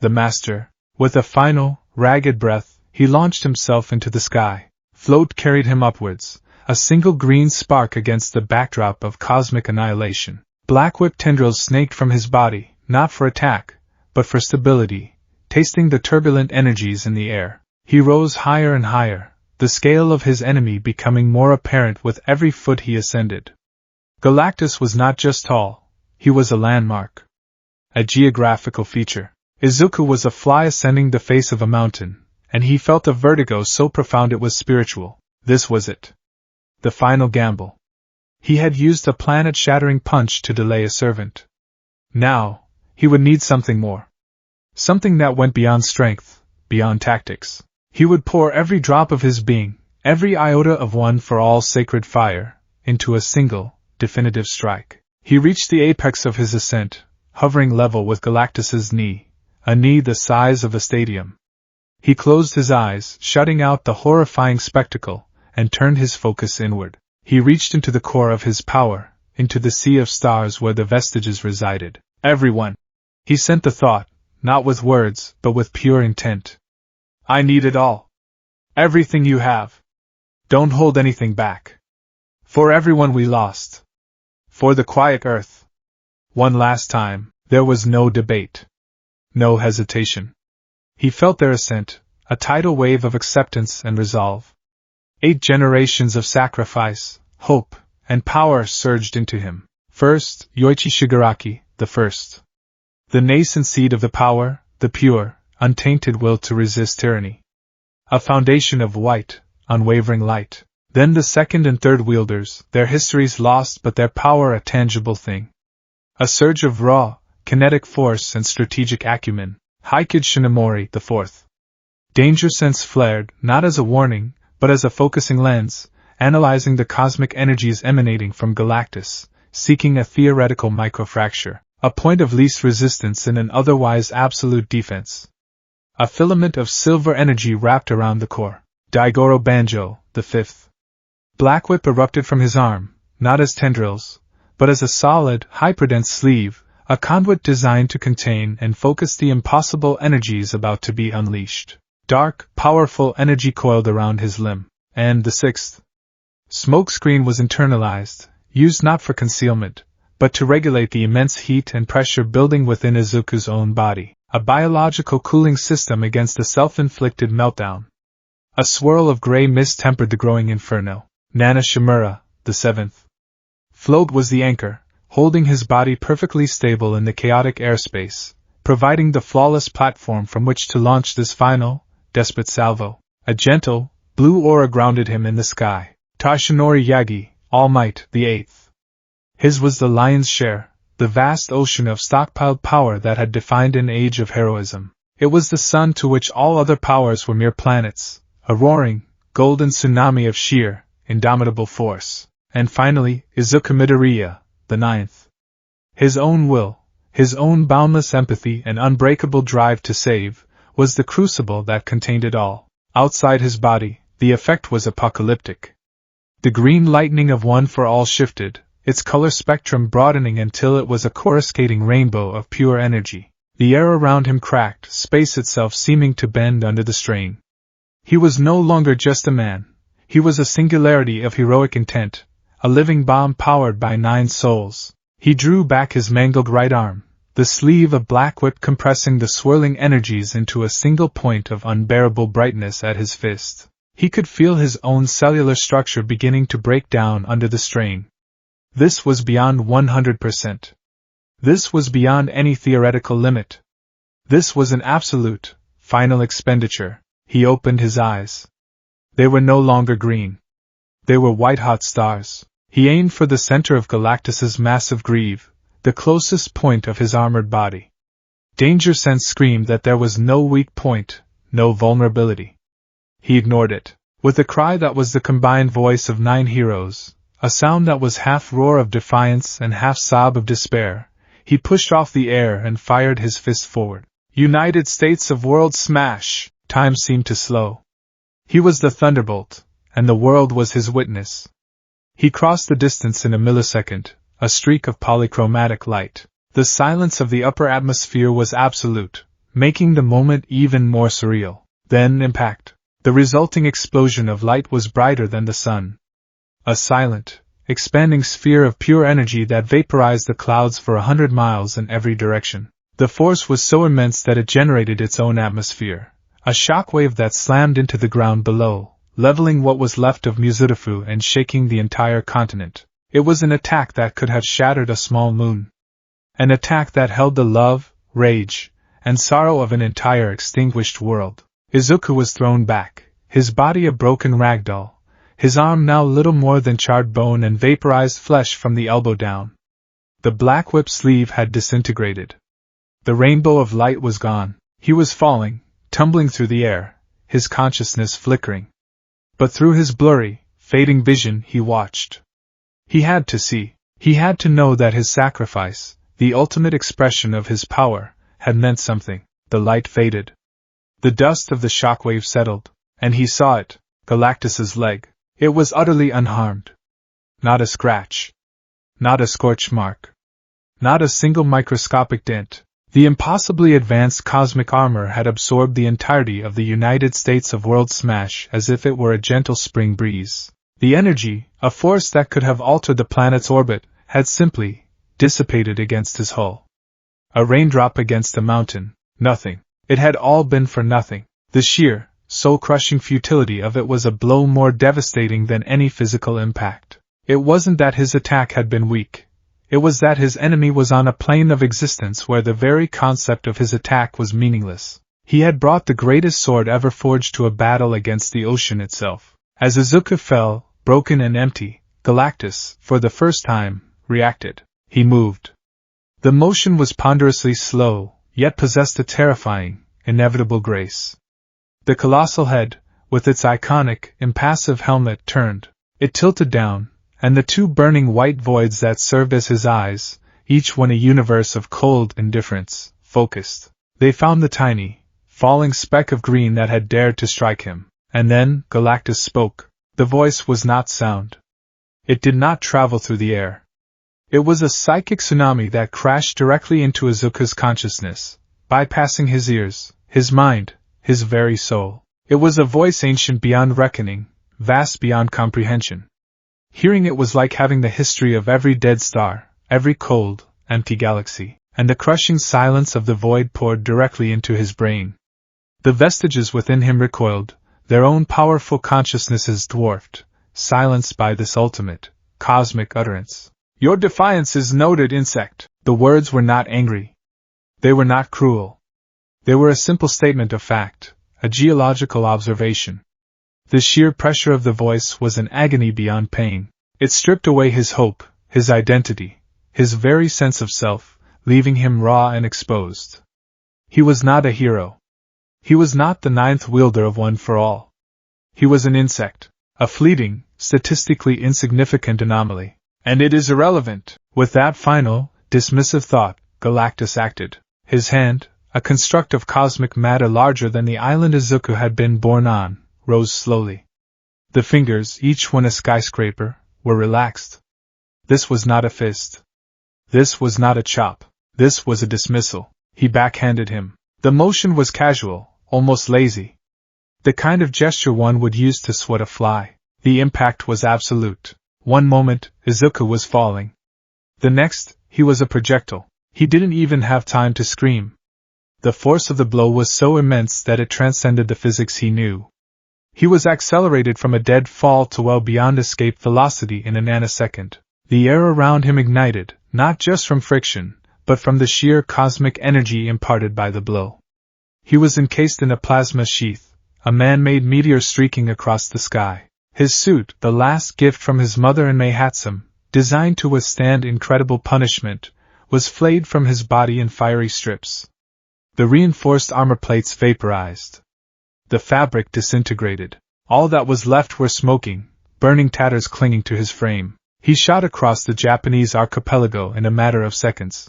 The master. With a final, ragged breath, he launched himself into the sky. Float carried him upwards, a single green spark against the backdrop of cosmic annihilation. Black whip tendrils snaked from his body, not for attack, but for stability, tasting the turbulent energies in the air. He rose higher and higher, the scale of his enemy becoming more apparent with every foot he ascended. Galactus was not just tall, he was a landmark. A geographical feature. Izuku was a fly ascending the face of a mountain, and he felt a vertigo so profound it was spiritual. This was it. The final gamble. He had used a planet-shattering punch to delay a servant. Now, he would need something more. Something that went beyond strength, beyond tactics. He would pour every drop of his being, every iota of one-for-all sacred fire, into a single, definitive strike. He reached the apex of his ascent, hovering level with Galactus's knee, a knee the size of a stadium. He closed his eyes, shutting out the horrifying spectacle, and turned his focus inward. He reached into the core of his power, into the sea of stars where the vestiges resided. Everyone. He sent the thought, not with words, but with pure intent. I need it all. Everything you have. Don't hold anything back. For everyone we lost. For the quiet earth. One last time, there was no debate. No hesitation. He felt their ascent, a tidal wave of acceptance and resolve. 8 generations of sacrifice, hope, and power surged into him. First, Yoichi Shigaraki, the first. The nascent seed of the power, the pure, untainted will to resist tyranny. A foundation of white, unwavering light. Then the second and third wielders, their histories lost but their power a tangible thing. A surge of raw, kinetic force and strategic acumen. Haikid Shinomori, the fourth. Danger sense flared, not as a warning, but as a focusing lens, analyzing the cosmic energies emanating from Galactus, seeking a theoretical microfracture, a point of least resistance in an otherwise absolute defense. A filament of silver energy wrapped around the core. Daigoro Banjo, the fifth. Black whip erupted from his arm, not as tendrils, but as a solid, hyperdense sleeve, a conduit designed to contain and focus the impossible energies about to be unleashed. Dark, powerful energy coiled around his limb. And the sixth smokescreen was internalized, used not for concealment, but to regulate the immense heat and pressure building within Izuku's own body, a biological cooling system against a self-inflicted meltdown. A swirl of gray mist tempered the growing inferno. Nana Shimura, the seventh. Float was the anchor, holding his body perfectly stable in the chaotic airspace, providing the flawless platform from which to launch this final, desperate salvo. A gentle, blue aura grounded him in the sky. Tashinori Yagi, All Might, the eighth. His was the lion's share, the vast ocean of stockpiled power that had defined an age of heroism. It was the sun to which all other powers were mere planets, a roaring, golden tsunami of sheer, indomitable force. And finally, Izuku Midoriya, the ninth. His own will, his own boundless empathy and unbreakable drive to save, was the crucible that contained it all. Outside his body, the effect was apocalyptic. The green lightning of One for All shifted, its color spectrum broadening until it was a coruscating rainbow of pure energy. The air around him cracked, space itself seeming to bend under the strain. He was no longer just a man. He was a singularity of heroic intent, a living bomb powered by 9 souls. He drew back his mangled right arm, the sleeve of black whip compressing the swirling energies into a single point of unbearable brightness at his fist. He could feel his own cellular structure beginning to break down under the strain. This was beyond 100%. This was beyond any theoretical limit. This was an absolute, final expenditure. He opened his eyes. They were no longer green. They were white-hot stars. He aimed for the center of Galactus's massive greave, the closest point of his armored body. Danger sense screamed that there was no weak point, no vulnerability. He ignored it. With a cry that was the combined voice of 9 heroes, a sound that was half roar of defiance and half sob of despair, he pushed off the air and fired his fist forward. United States of World Smash! Time seemed to slow. He was the thunderbolt, and the world was his witness. He crossed the distance in a millisecond, a streak of polychromatic light. The silence of the upper atmosphere was absolute, making the moment even more surreal. Then impact. The resulting explosion of light was brighter than the sun. A silent, expanding sphere of pure energy that vaporized the clouds for 100 miles in every direction. The force was so immense that it generated its own atmosphere, a shockwave that slammed into the ground below, leveling what was left of Muzurifu and shaking the entire continent. It was an attack that could have shattered a small moon. An attack that held the love, rage, and sorrow of an entire extinguished world. Izuku was thrown back, his body a broken ragdoll, his arm now little more than charred bone and vaporized flesh from the elbow down. The black whip sleeve had disintegrated. The rainbow of light was gone. He was falling, tumbling through the air, his consciousness flickering. But through his blurry, fading vision he watched. He had to see. He had to know that his sacrifice, the ultimate expression of his power, had meant something. The light faded. The dust of the shockwave settled, and he saw it, Galactus's leg. It was utterly unharmed. Not a scratch. Not a scorch mark. Not a single microscopic dent. The impossibly advanced cosmic armor had absorbed the entirety of the United States of World Smash as if it were a gentle spring breeze. The energy, a force that could have altered the planet's orbit, had simply dissipated against his hull. A raindrop against a mountain, nothing. It had all been for nothing. The sheer, soul-crushing futility of it was a blow more devastating than any physical impact. It wasn't that his attack had been weak. It was that his enemy was on a plane of existence where the very concept of his attack was meaningless. He had brought the greatest sword ever forged to a battle against the ocean itself. As Izuku fell, broken and empty, Galactus, for the first time, reacted. He moved. The motion was ponderously slow, yet possessed a terrifying, inevitable grace. The colossal head, with its iconic, impassive helmet, turned. It tilted down, and the two burning white voids that served as his eyes, each one a universe of cold indifference, focused. They found the tiny, falling speck of green that had dared to strike him. And then, Galactus spoke. The voice was not sound. It did not travel through the air. It was a psychic tsunami that crashed directly into Izuku's consciousness, bypassing his ears, his mind, his very soul. It was a voice ancient beyond reckoning, vast beyond comprehension. Hearing it was like having the history of every dead star, every cold, empty galaxy, and the crushing silence of the void poured directly into his brain. The vestiges within him recoiled, their own powerful consciousnesses dwarfed, silenced by this ultimate, cosmic utterance. Your defiance is noted, insect. The words were not angry. They were not cruel. They were a simple statement of fact, a geological observation. The sheer pressure of the voice was an agony beyond pain. It stripped away his hope, his identity, his very sense of self, leaving him raw and exposed. He was not a hero. He was not the ninth wielder of One for All. He was an insect, a fleeting, statistically insignificant anomaly. And it is irrelevant. With that final, dismissive thought, Galactus acted. His hand, a construct of cosmic matter larger than the island Izuku had been born on, rose slowly. The fingers, each one a skyscraper, were relaxed. This was not a fist. This was not a chop. This was a dismissal. He backhanded him. The motion was casual, almost lazy. The kind of gesture one would use to swat a fly. The impact was absolute. One moment, Izuku was falling. The next, he was a projectile. He didn't even have time to scream. The force of the blow was so immense that it transcended the physics he knew. He was accelerated from a dead fall to well beyond escape velocity in a nanosecond. The air around him ignited, not just from friction, but from the sheer cosmic energy imparted by the blow. He was encased in a plasma sheath, a man-made meteor streaking across the sky. His suit, the last gift from his mother in Mayhatsum, designed to withstand incredible punishment, was flayed from his body in fiery strips. The reinforced armor plates vaporized. The fabric disintegrated. All that was left were smoking, burning tatters clinging to his frame. He shot across the Japanese archipelago in a matter of seconds.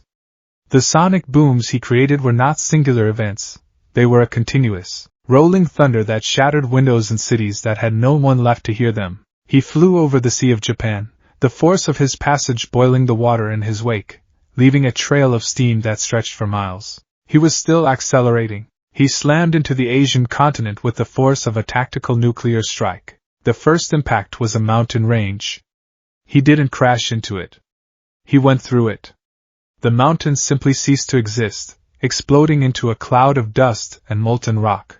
The sonic booms he created were not singular events. They were a continuous, rolling thunder that shattered windows in cities that had no one left to hear them. He flew over the Sea of Japan, the force of his passage boiling the water in his wake, leaving a trail of steam that stretched for miles. He was still accelerating. He slammed into the Asian continent with the force of a tactical nuclear strike. The first impact was a mountain range. He didn't crash into it. He went through it. The mountains simply ceased to exist, exploding into a cloud of dust and molten rock.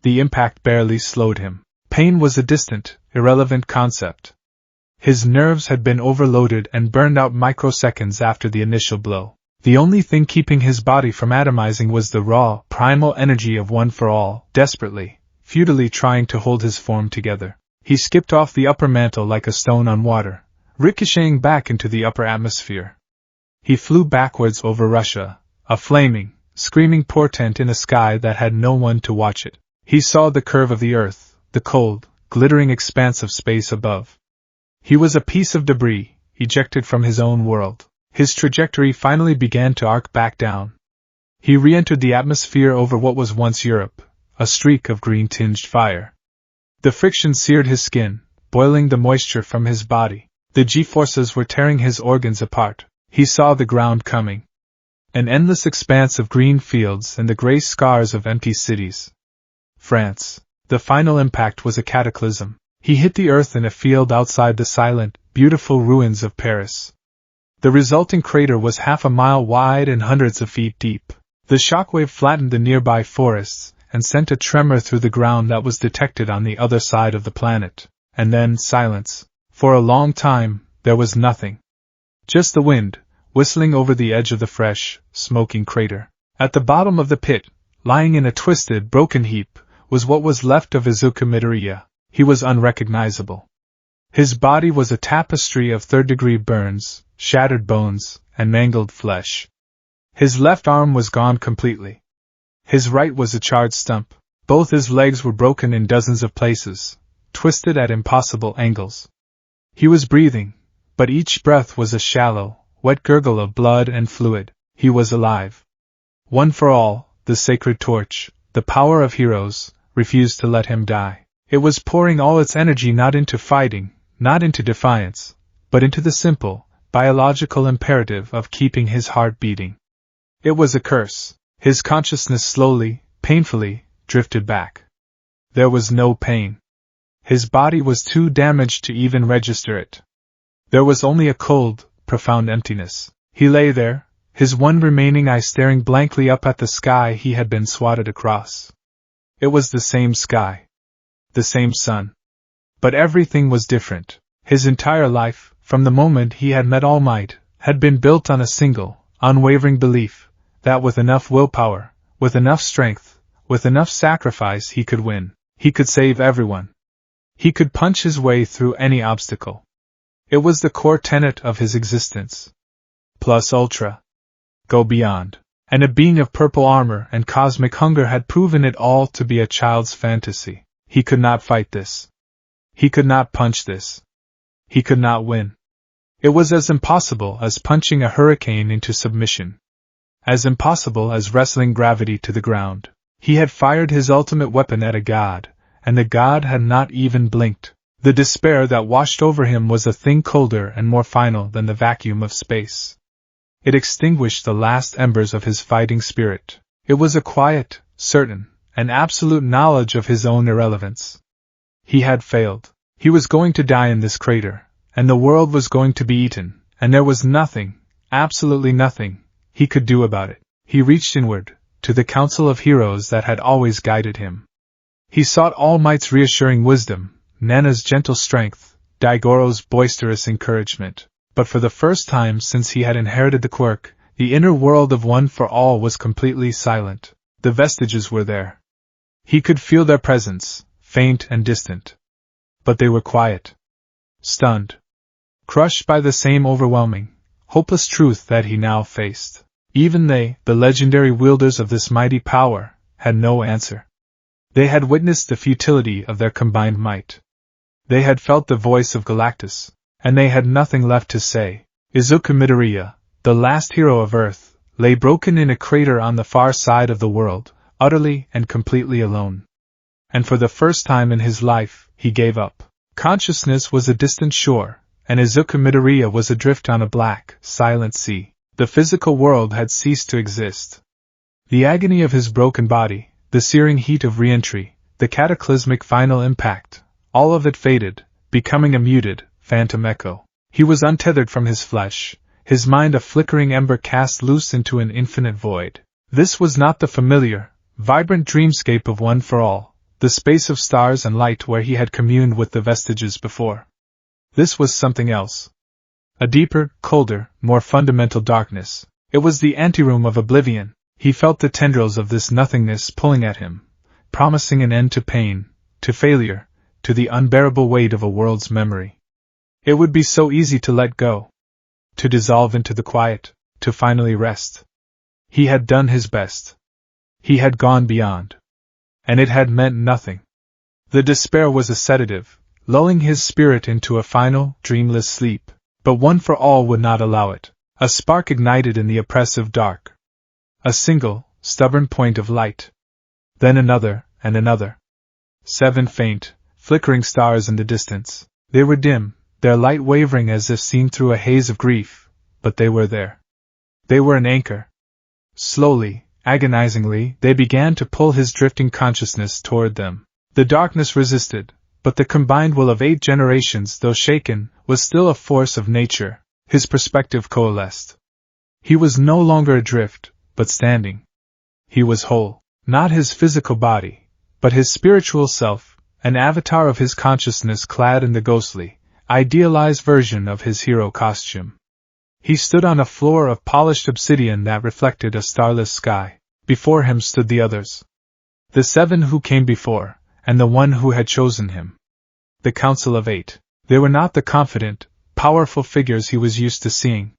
The impact barely slowed him. Pain was a distant, irrelevant concept. His nerves had been overloaded and burned out microseconds after the initial blow. The only thing keeping his body from atomizing was the raw, primal energy of One for All, desperately, futilely trying to hold his form together. He skipped off the upper mantle like a stone on water, ricocheting back into the upper atmosphere. He flew backwards over Russia, a flaming, screaming portent in a sky that had no one to watch it. He saw the curve of the earth, the cold, glittering expanse of space above. He was a piece of debris, ejected from his own world. His trajectory finally began to arc back down. He re-entered the atmosphere over what was once Europe, a streak of green-tinged fire. The friction seared his skin, boiling the moisture from his body. The G-forces were tearing his organs apart. He saw the ground coming. An endless expanse of green fields and the gray scars of empty cities. France. The final impact was a cataclysm. He hit the earth in a field outside the silent, beautiful ruins of Paris. The resulting crater was half a mile wide and hundreds of feet deep. The shockwave flattened the nearby forests and sent a tremor through the ground that was detected on the other side of the planet. And then silence. For a long time, there was nothing. Just the wind, whistling over the edge of the fresh, smoking crater. At the bottom of the pit, lying in a twisted, broken heap, was what was left of Izuku Midoriya. He was unrecognizable. His body was a tapestry of third-degree burns, shattered bones, and mangled flesh. His left arm was gone completely. His right was a charred stump. Both his legs were broken in dozens of places, twisted at impossible angles. He was breathing, but each breath was a shallow, wet gurgle of blood and fluid. He was alive. One for all, the sacred torch, the power of heroes, refused to let him die. It was pouring all its energy not into fighting, not into defiance, but into the simple, biological imperative of keeping his heart beating. It was a curse. His consciousness slowly, painfully, drifted back. There was no pain. His body was too damaged to even register it. There was only a cold, profound emptiness. He lay there, his one remaining eye staring blankly up at the sky he had been swatted across. It was the same sky. The same sun. But everything was different. His entire life, from the moment he had met All Might, had been built on a single, unwavering belief that with enough willpower, with enough strength, with enough sacrifice he could win. He could save everyone. He could punch his way through any obstacle. It was the core tenet of his existence. Plus ultra. Go beyond. And a being of purple armor and cosmic hunger had proven it all to be a child's fantasy. He could not fight this. He could not punch this. He could not win. It was as impossible as punching a hurricane into submission. As impossible as wrestling gravity to the ground. He had fired his ultimate weapon at a god, and the god had not even blinked. The despair that washed over him was a thing colder and more final than the vacuum of space. It extinguished the last embers of his fighting spirit. It was a quiet, certain, and absolute knowledge of his own irrelevance. He had failed. He was going to die in this crater, and the world was going to be eaten, and there was nothing, absolutely nothing, he could do about it. He reached inward, to the council of heroes that had always guided him. He sought All Might's reassuring wisdom, Nana's gentle strength, Daigoro's boisterous encouragement. But for the first time since he had inherited the quirk, the inner world of One for All was completely silent. The vestiges were there. He could feel their presence, faint and distant. But they were quiet. Stunned. Crushed by the same overwhelming, hopeless truth that he now faced. Even they, the legendary wielders of this mighty power, had no answer. They had witnessed the futility of their combined might. They had felt the voice of Galactus, and they had nothing left to say. Izuku Midoriya, the last hero of Earth, lay broken in a crater on the far side of the world, utterly and completely alone. And for the first time in his life, he gave up. Consciousness was a distant shore, and Izuku Midoriya was adrift on a black, silent sea. The physical world had ceased to exist. The agony of his broken body, the searing heat of re-entry, the cataclysmic final impact, all of it faded, becoming a muted, phantom echo. He was untethered from his flesh, his mind a flickering ember cast loose into an infinite void. This was not the familiar, vibrant dreamscape of One for All, the space of stars and light where he had communed with the vestiges before. This was something else. A deeper, colder, more fundamental darkness. It was the anteroom of oblivion. He felt the tendrils of this nothingness pulling at him, promising an end to pain, to failure, to the unbearable weight of a world's memory. It would be so easy to let go, to dissolve into the quiet, to finally rest. He had done his best. He had gone beyond. And it had meant nothing. The despair was a sedative, lulling his spirit into a final, dreamless sleep, but One for All would not allow it. A spark ignited in the oppressive dark. A single, stubborn point of light. Then another, and another. 7 faint, flickering stars in the distance. They were dim, their light wavering as if seen through a haze of grief, but they were there. They were an anchor. Slowly, agonizingly, they began to pull his drifting consciousness toward them. The darkness resisted, but the combined will of 8 generations, though shaken, was still a force of nature. His perspective coalesced. He was no longer adrift, but standing. He was whole, not his physical body, but his spiritual self, an avatar of his consciousness clad in the ghostly, idealized version of his hero costume. He stood on a floor of polished obsidian that reflected a starless sky. Before him stood the others. The 7 who came before, and the one who had chosen him. The Council of 8. They were not the confident, powerful figures he was used to seeing.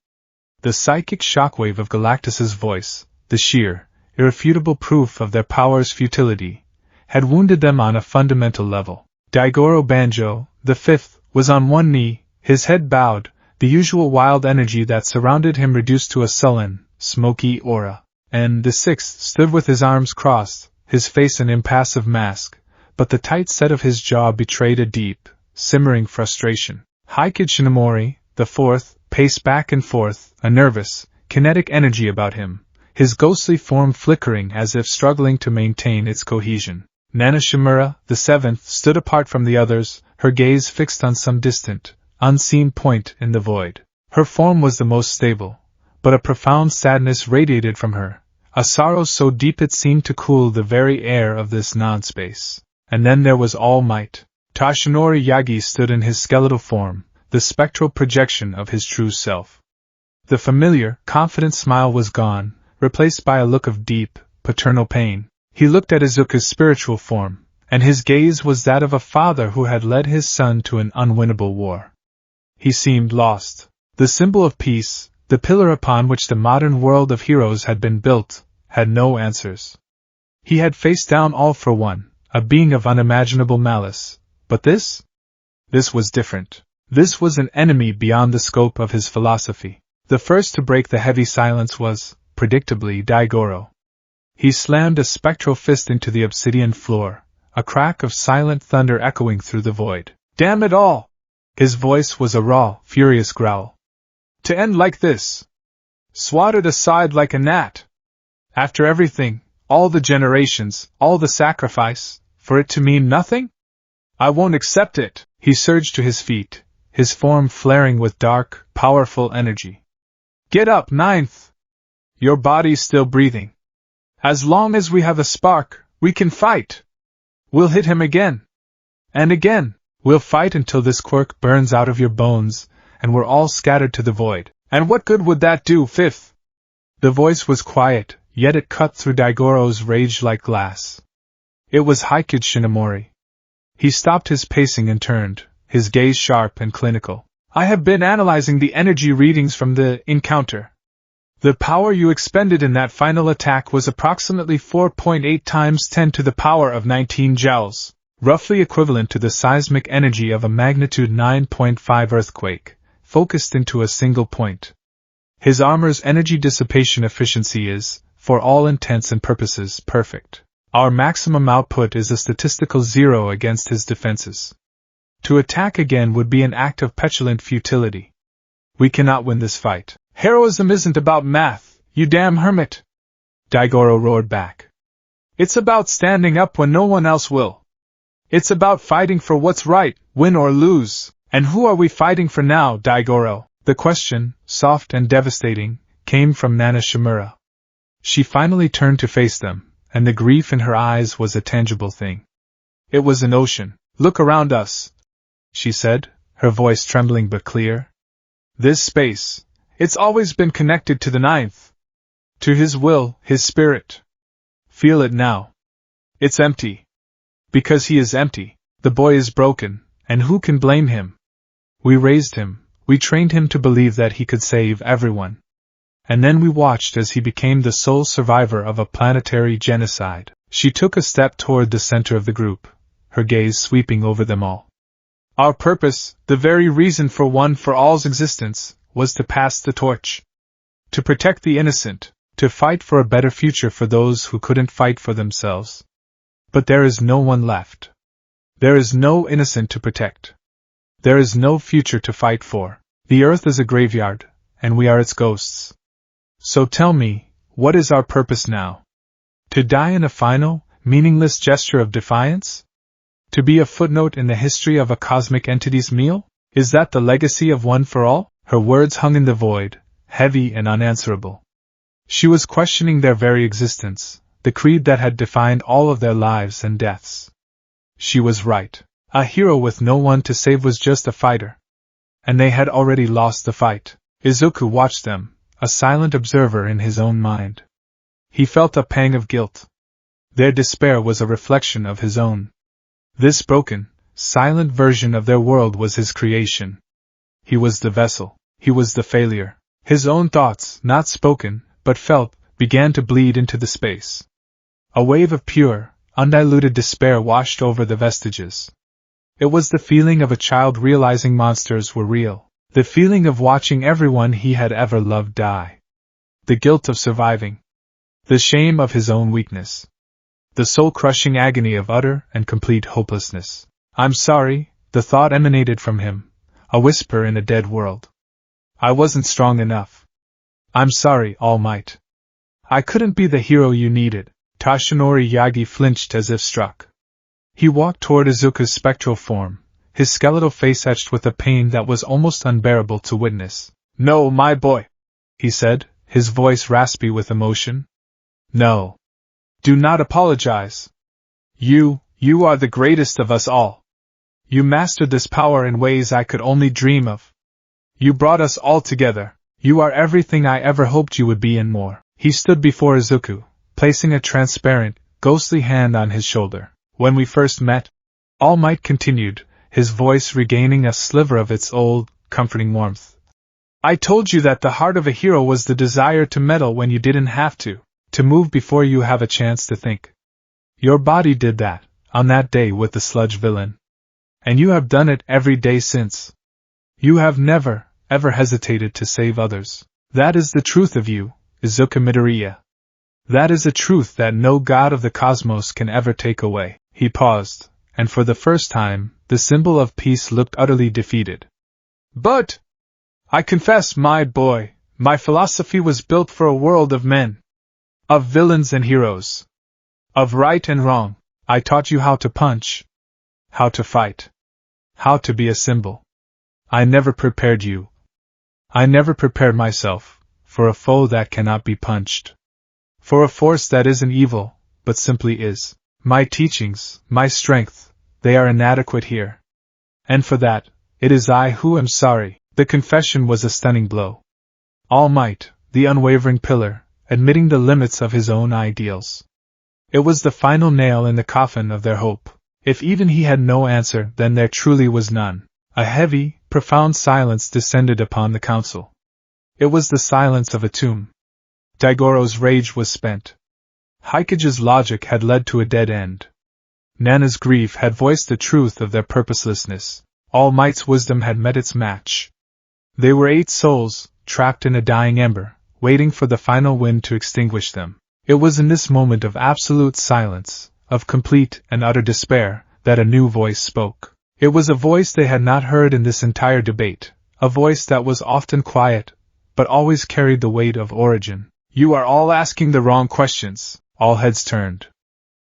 The psychic shockwave of Galactus's voice, the sheer, irrefutable proof of their power's futility, had wounded them on a fundamental level. Daigoro Banjo, the 5th, was on one knee, his head bowed, the usual wild energy that surrounded him reduced to a sullen, smoky aura. And the 6th stood with his arms crossed, his face an impassive mask, but the tight set of his jaw betrayed a deep, simmering frustration. Heike Shinomori, the 4th, paced back and forth, a nervous, kinetic energy about him, his ghostly form flickering as if struggling to maintain its cohesion. Nana Shimura, the 7th, stood apart from the others, her gaze fixed on some distant, unseen point in the void. Her form was the most stable, but a profound sadness radiated from her, a sorrow so deep it seemed to cool the very air of this non-space. And then there was All Might. Tashinori Yagi stood in his skeletal form, the spectral projection of his true self. The familiar, confident smile was gone, replaced by a look of deep, paternal pain. He looked at Izuku's spiritual form, and his gaze was that of a father who had led his son to an unwinnable war. He seemed lost. The symbol of peace, the pillar upon which the modern world of heroes had been built, had no answers. He had faced down All for One, a being of unimaginable malice, but this was different. This was an enemy beyond the scope of his philosophy. The first to break the heavy silence was, predictably, Daigoro. He slammed a spectral fist into the obsidian floor, a crack of silent thunder echoing through the void. Damn it all! His voice was a raw, furious growl. To end like this! Swatted aside like a gnat! After everything, all the generations, all the sacrifice, for it to mean nothing? I won't accept it! He surged to his feet, his form flaring with dark, powerful energy. Get up, 9th! Your body's still breathing. As long as we have a spark, we can fight! We'll hit him again! And again! We'll fight until this quirk burns out of your bones, and we're all scattered to the void. And what good would that do, 5th? The voice was quiet, yet it cut through Daigoro's rage like glass. It was Heike Shinomori. He stopped his pacing and turned, his gaze sharp and clinical. I have been analyzing the energy readings from the encounter. The power you expended in that final attack was approximately 4.8 times 10 to the power of 19 joules, roughly equivalent to the seismic energy of a magnitude 9.5 earthquake, focused into a single point. His armor's energy dissipation efficiency is, for all intents and purposes, perfect. Our maximum output is a statistical 0 against his defenses. To attack again would be an act of petulant futility. We cannot win this fight. Heroism isn't about math, you damn hermit! Daigoro roared back. It's about standing up when no one else will. It's about fighting for what's right, win or lose. And who are we fighting for now, Daigoro? The question, soft and devastating, came from Nana Shimura. She finally turned to face them, and the grief in her eyes was a tangible thing. It was an ocean. Look around us, she said, her voice trembling but clear. This space, it's always been connected to the 9th. To his will, his spirit. Feel it now. It's empty. Because he is empty. The boy is broken, and who can blame him? We raised him, we trained him to believe that he could save everyone. And then we watched as he became the sole survivor of a planetary genocide. She took a step toward the center of the group, her gaze sweeping over them all. Our purpose, the very reason for One for All's existence, was to pass the torch. To protect the innocent, to fight for a better future for those who couldn't fight for themselves. But there is no one left. There is no innocent to protect. There is no future to fight for. The earth is a graveyard, and we are its ghosts. So tell me, what is our purpose now? To die in a final, meaningless gesture of defiance? To be a footnote in the history of a cosmic entity's meal? Is that the legacy of One for All? Her words hung in the void, heavy and unanswerable. She was questioning their very existence, the creed that had defined all of their lives and deaths. She was right. A hero with no one to save was just a fighter. And they had already lost the fight. Izuku watched them, a silent observer in his own mind. He felt a pang of guilt. Their despair was a reflection of his own. This broken, silent version of their world was his creation. He was the vessel. He was the failure. His own thoughts, not spoken, but felt, began to bleed into the space. A wave of pure, undiluted despair washed over the vestiges. It was the feeling of a child realizing monsters were real. The feeling of watching everyone he had ever loved die. The guilt of surviving. The shame of his own weakness. The soul-crushing agony of utter and complete hopelessness. I'm sorry, the thought emanated from him, a whisper in a dead world. I wasn't strong enough. I'm sorry, All Might. I couldn't be the hero you needed. Toshinori Yagi flinched as if struck. He walked toward Izuku's spectral form, his skeletal face etched with a pain that was almost unbearable to witness. No, my boy, he said, his voice raspy with emotion. No. Do not apologize. You are the greatest of us all. You mastered this power in ways I could only dream of. You brought us all together. You are everything I ever hoped you would be and more. He stood before Izuku, placing a transparent, ghostly hand on his shoulder. When we first met, All Might continued, his voice regaining a sliver of its old, comforting warmth. I told you that the heart of a hero was the desire to meddle when you didn't have to move before you have a chance to think. Your body did that, on that day with the sludge villain. And you have done it every day since. You have never, ever hesitated to save others. That is the truth of you, Izuku Midoriya. That is a truth that no god of the cosmos can ever take away. He paused, and for the first time, the symbol of peace looked utterly defeated. But, I confess, my boy, my philosophy was built for a world of men. Of villains and heroes. Of right and wrong. I taught you how to punch. How to fight. How to be a symbol. I never prepared you. I never prepared myself for a foe that cannot be punched. For a force that isn't evil, but simply is. My teachings, my strength, they are inadequate here. And for that, it is I who am sorry. The confession was a stunning blow. All Might, the unwavering pillar, admitting the limits of his own ideals. It was the final nail in the coffin of their hope. If even he had no answer, then there truly was none. A heavy, profound silence descended upon the council. It was the silence of a tomb. Daigoro's rage was spent. Haikage's logic had led to a dead end. Nana's grief had voiced the truth of their purposelessness. All Might's wisdom had met its match. They were 8 souls, trapped in a dying ember, waiting for the final wind to extinguish them. It was in this moment of absolute silence, of complete and utter despair, that a new voice spoke. It was a voice they had not heard in this entire debate, a voice that was often quiet, but always carried the weight of origin. You are all asking the wrong questions. All heads turned.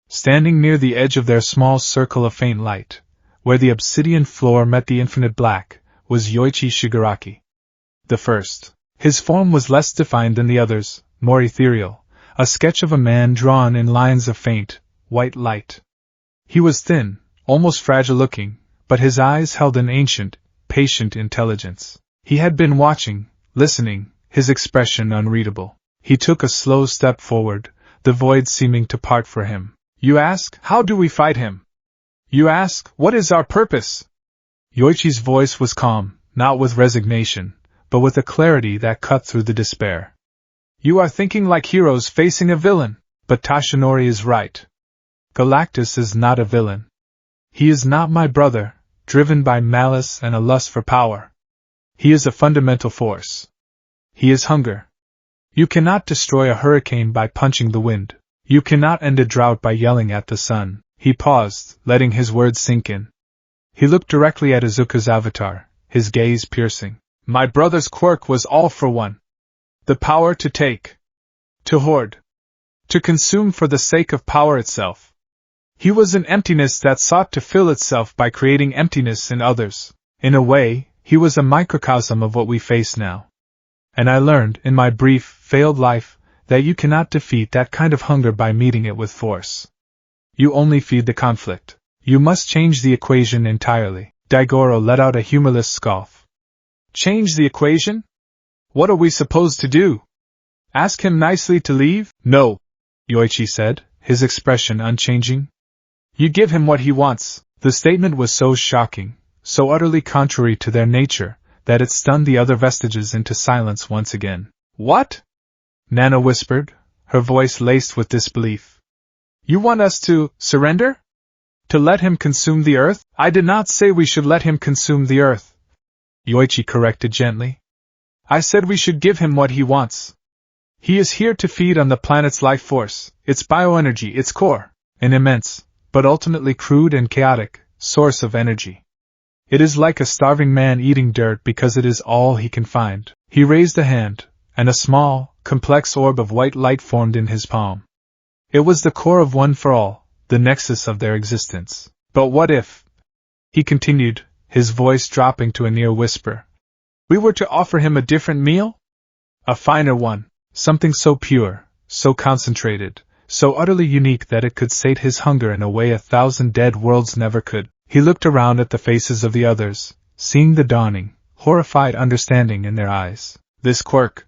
Standing near the edge of their small circle of faint light, where the obsidian floor met the infinite black, was Yoichi Shigaraki. The first. His form was less defined than the others, more ethereal, a sketch of a man drawn in lines of faint, white light. He was thin, almost fragile-looking, but his eyes held an ancient, patient intelligence. He had been watching, listening, his expression unreadable. He took a slow step forward, the void seeming to part for him. You ask, how do we fight him? You ask, what is our purpose? Yoichi's voice was calm, not with resignation, but with a clarity that cut through the despair. You are thinking like heroes facing a villain, but Tashinori is right. Galactus is not a villain. He is not my brother, driven by malice and a lust for power. He is a fundamental force. He is hunger. You cannot destroy a hurricane by punching the wind. You cannot end a drought by yelling at the sun. He paused, letting his words sink in. He looked directly at Izuku's avatar, his gaze piercing. My brother's quirk was all for one. The power to take. To hoard. To consume for the sake of power itself. He was an emptiness that sought to fill itself by creating emptiness in others. In a way, he was a microcosm of what we face now. And I learned, in my brief, failed life, that you cannot defeat that kind of hunger by meeting it with force. You only feed the conflict. You must change the equation entirely. Daigoro let out a humorless scoff. Change the equation? What are we supposed to do? Ask him nicely to leave? No, Yoichi said, his expression unchanging. You give him what he wants. The statement was so shocking, so utterly contrary to their nature, that it stunned the other vestiges into silence once again. What? Nana whispered, her voice laced with disbelief. You want us to surrender? To let him consume the earth? I did not say we should let him consume the earth, Yoichi corrected gently. I said we should give him what he wants. He is here to feed on the planet's life force, its bioenergy, its core, an immense, but ultimately crude and chaotic, source of energy. It is like a starving man eating dirt because it is all he can find. He raised a hand, and a small, complex orb of white light formed in his palm. It was the core of One for All, the nexus of their existence. But what if, he continued, his voice dropping to a near whisper, we were to offer him a different meal? A finer one, something so pure, so concentrated, so utterly unique that it could sate his hunger in a way 1,000 dead worlds never could. He looked around at the faces of the others, seeing the dawning, horrified understanding in their eyes. This quirk,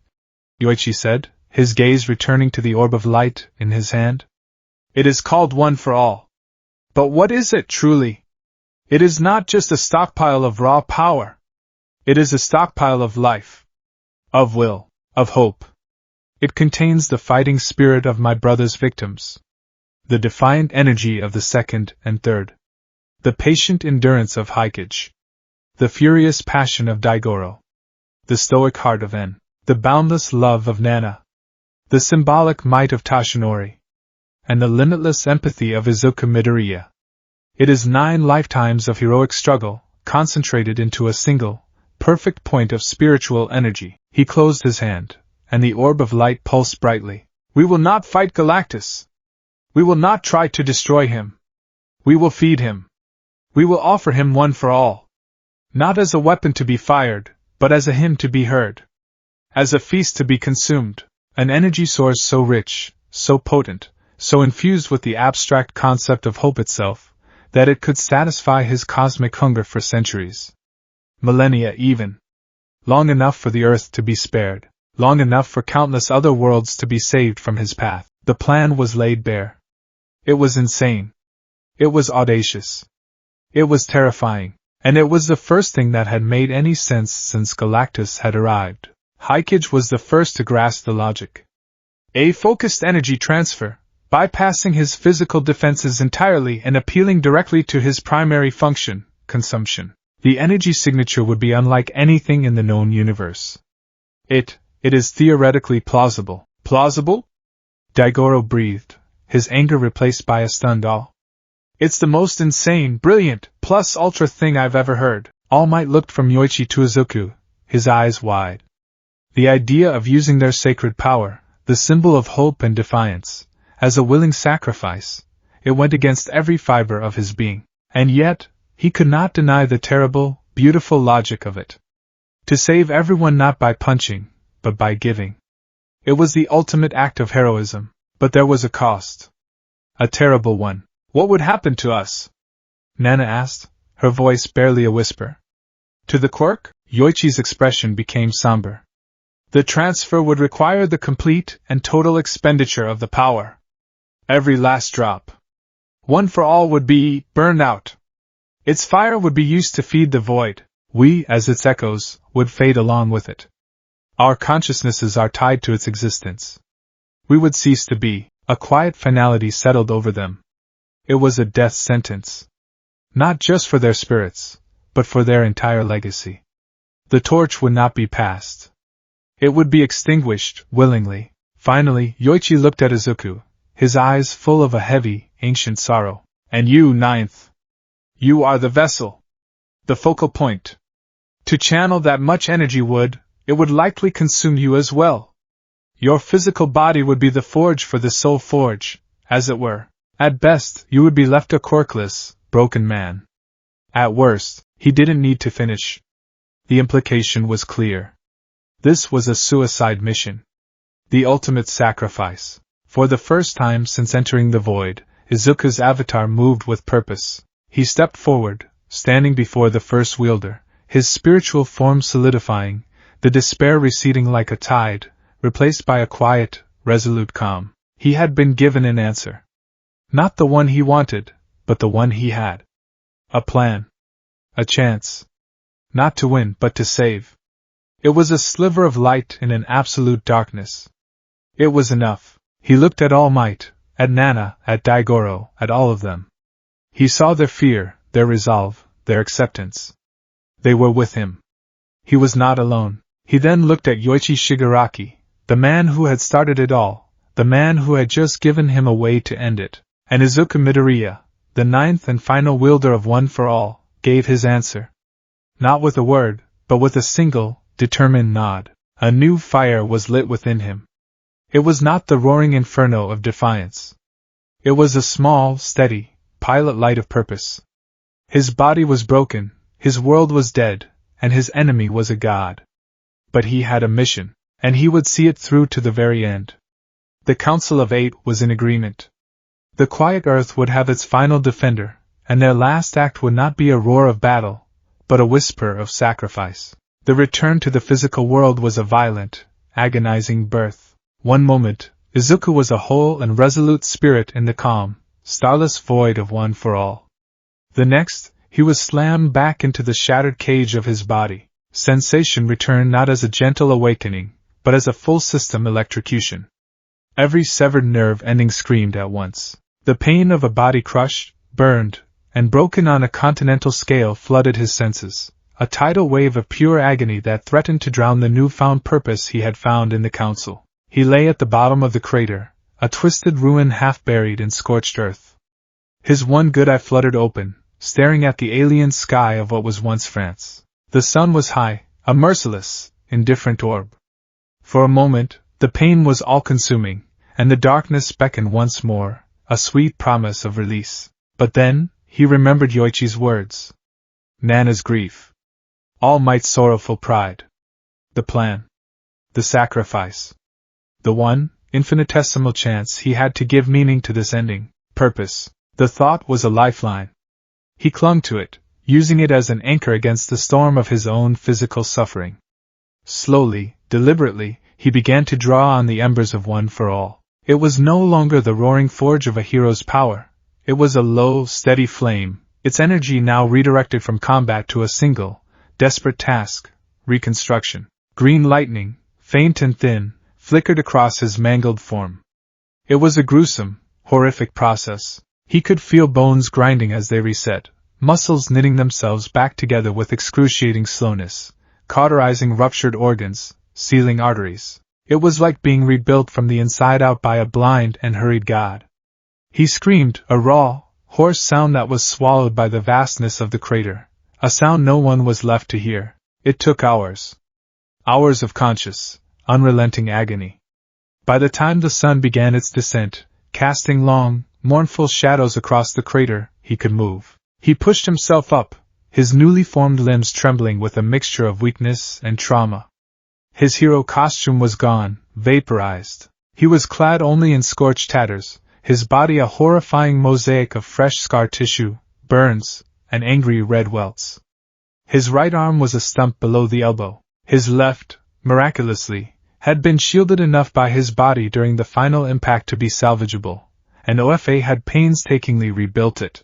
Yoichi said, his gaze returning to the orb of light in his hand. It is called One for All. But what is it truly? It is not just a stockpile of raw power. It is a stockpile of life, of will, of hope. It contains the fighting spirit of my brother's victims, the defiant energy of the second and third, the patient endurance of Hikage, the furious passion of Daigoro, the stoic heart of En, the boundless love of Nana, the symbolic might of Tashinori, and the limitless empathy of Izuku Midoriya. It is 9 lifetimes of heroic struggle, concentrated into a single, perfect point of spiritual energy. He closed his hand, and the orb of light pulsed brightly. We will not fight Galactus. We will not try to destroy him. We will feed him. We will offer him One for All. Not as a weapon to be fired, but as a hymn to be heard. As a feast to be consumed. An energy source so rich, so potent, so infused with the abstract concept of hope itself, that it could satisfy his cosmic hunger for centuries. Millennia even. Long enough for the Earth to be spared. Long enough for countless other worlds to be saved from his path. The plan was laid bare. It was insane. It was audacious. It was terrifying. And it was the first thing that had made any sense since Galactus had arrived. Hikage was the first to grasp the logic. A focused energy transfer, bypassing his physical defenses entirely and appealing directly to his primary function, consumption. The energy signature would be unlike anything in the known universe. It is theoretically plausible. Plausible? Daigoro breathed, his anger replaced by a stunned awe. It's the most insane, brilliant, plus ultra thing I've ever heard. All Might looked from Yoichi to Izuku, his eyes wide. The idea of using their sacred power, the symbol of hope and defiance, as a willing sacrifice, it went against every fiber of his being. And yet, he could not deny the terrible, beautiful logic of it. To save everyone not by punching, but by giving. It was the ultimate act of heroism, but there was a cost. A terrible one. What would happen to us? Nana asked, her voice barely a whisper. To the quirk? Yoichi's expression became somber. The transfer would require the complete and total expenditure of the power. Every last drop. One for All would be burned out. Its fire would be used to feed the void. We, as its echoes, would fade along with it. Our consciousnesses are tied to its existence. We would cease to be. A quiet finality settled over them. It was a death sentence. Not just for their spirits, but for their entire legacy. The torch would not be passed. It would be extinguished, willingly. Finally, Yoichi looked at Izuku, his eyes full of a heavy, ancient sorrow. And you, ninth. You are the vessel. The focal point. To channel that much energy it would likely consume you as well. Your physical body would be the forge for the soul forge, as it were. At best, you would be left a corkless, broken man. At worst, he didn't need to finish. The implication was clear. This was a suicide mission. The ultimate sacrifice. For the first time since entering the void, Izuku's avatar moved with purpose. He stepped forward, standing before the first wielder, his spiritual form solidifying, the despair receding like a tide, replaced by a quiet, resolute calm. He had been given an answer. Not the one he wanted, but the one he had. A plan. A chance. Not to win, but to save. It was a sliver of light in an absolute darkness. It was enough. He looked at All Might, at Nana, at Daigoro, at all of them. He saw their fear, their resolve, their acceptance. They were with him. He was not alone. He then looked at Yoichi Shigaraki, the man who had started it all, the man who had just given him a way to end it, and Izuku Midoriya, the ninth and final wielder of One for All, gave his answer. Not with a word, but with a single, determined nod. A new fire was lit within him. It was not the roaring inferno of defiance. It was a small, steady, pilot light of purpose. His body was broken, his world was dead, and his enemy was a god. But he had a mission, and he would see it through to the very end. The Council of Eight was in agreement. The quiet earth would have its final defender, and their last act would not be a roar of battle, but a whisper of sacrifice. The return to the physical world was a violent, agonizing birth. One moment, Izuku was a whole and resolute spirit in the calm, starless void of One for All. The next, he was slammed back into the shattered cage of his body. Sensation returned not as a gentle awakening, but as a full-system electrocution. Every severed nerve ending screamed at once. The pain of a body crushed, burned, and broken on a continental scale flooded his senses, a tidal wave of pure agony that threatened to drown the newfound purpose he had found in the council. He lay at the bottom of the crater, a twisted ruin half buried in scorched earth. His one good eye fluttered open, staring at the alien sky of what was once France. The sun was high, a merciless, indifferent orb. For a moment, the pain was all-consuming, and the darkness beckoned once more, a sweet promise of release. But then, he remembered Yoichi's words. Nana's grief. All Might's sorrowful pride. The plan. The sacrifice. The one, infinitesimal chance he had to give meaning to this ending. Purpose. The thought was a lifeline. He clung to it, using it as an anchor against the storm of his own physical suffering. Slowly, deliberately, he began to draw on the embers of One for All. It was no longer the roaring forge of a hero's power. It was a low, steady flame, its energy now redirected from combat to a single, desperate task, reconstruction. Green lightning, faint and thin, flickered across his mangled form. It was a gruesome, horrific process. He could feel bones grinding as they reset, muscles knitting themselves back together with excruciating slowness, cauterizing ruptured organs, sealing arteries. It was like being rebuilt from the inside out by a blind and hurried god. He screamed, a raw, hoarse sound that was swallowed by the vastness of the crater, a sound no one was left to hear. It took hours. Hours of conscious, unrelenting agony. By the time the sun began its descent, casting long, mournful shadows across the crater, he could move. He pushed himself up, his newly formed limbs trembling with a mixture of weakness and trauma. His hero costume was gone, vaporized. He was clad only in scorched tatters, his body a horrifying mosaic of fresh scar tissue, burns, and angry red welts. His right arm was a stump below the elbow. His left, miraculously, had been shielded enough by his body during the final impact to be salvageable, and OFA had painstakingly rebuilt it.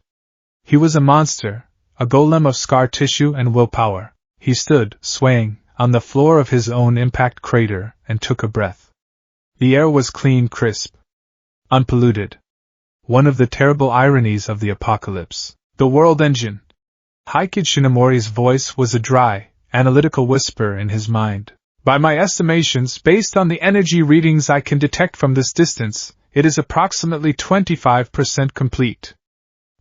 He was a monster, a golem of scar tissue and willpower. He stood, swaying, on the floor of his own impact crater and took a breath. The air was clean, crisp, unpolluted. One of the terrible ironies of the apocalypse. The world engine. Heikid Shinomori's voice was a dry, analytical whisper in his mind. By my estimations, based on the energy readings I can detect from this distance, it is approximately 25% complete.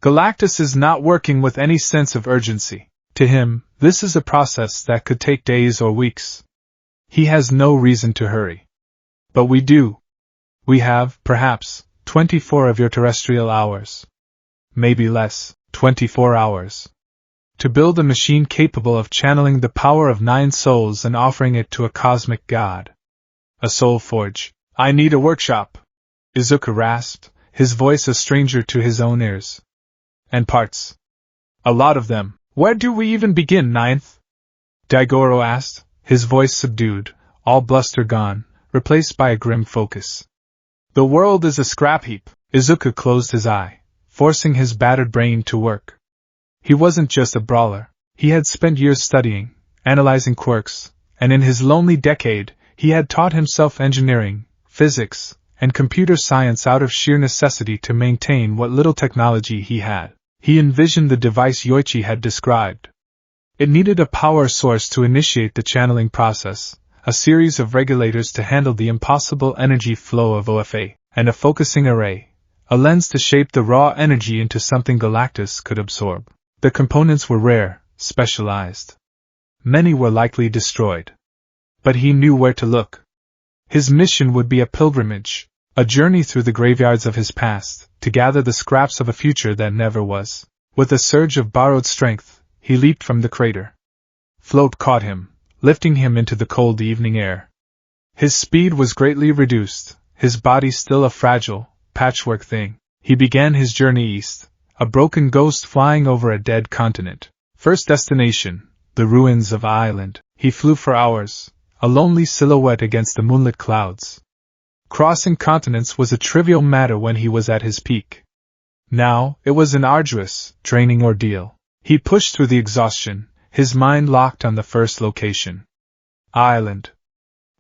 Galactus is not working with any sense of urgency. To him, this is a process that could take days or weeks. He has no reason to hurry. But we do. We have, perhaps, 24 of your terrestrial hours. Maybe less, 24 hours. To build a machine capable of channeling the power of 9 souls and offering it to a cosmic god. A soul forge. I need a workshop. Izuku rasped, his voice a stranger to his own ears. And parts. A lot of them. Where do we even begin, Ninth? Daigoro asked, his voice subdued, all bluster gone, replaced by a grim focus. The world is a scrap heap. Izuku closed his eye, forcing his battered brain to work. He wasn't just a brawler. He had spent years studying, analyzing quirks, and in his lonely decade, he had taught himself engineering, physics, and computer science out of sheer necessity to maintain what little technology he had. He envisioned the device Yoichi had described. It needed a power source to initiate the channeling process, a series of regulators to handle the impossible energy flow of OFA, and a focusing array, a lens to shape the raw energy into something Galactus could absorb. The components were rare, specialized. Many were likely destroyed. But he knew where to look. His mission would be a pilgrimage, a journey through the graveyards of his past, to gather the scraps of a future that never was. With a surge of borrowed strength, he leaped from the crater. Float caught him, lifting him into the cold evening air. His speed was greatly reduced, his body still a fragile, patchwork thing. He began his journey east, a broken ghost flying over a dead continent. First destination, the ruins of Island. He flew for hours, a lonely silhouette against the moonlit clouds. Crossing continents was a trivial matter when he was at his peak. Now, it was an arduous, draining ordeal. He pushed through the exhaustion, his mind locked on the first location. Island.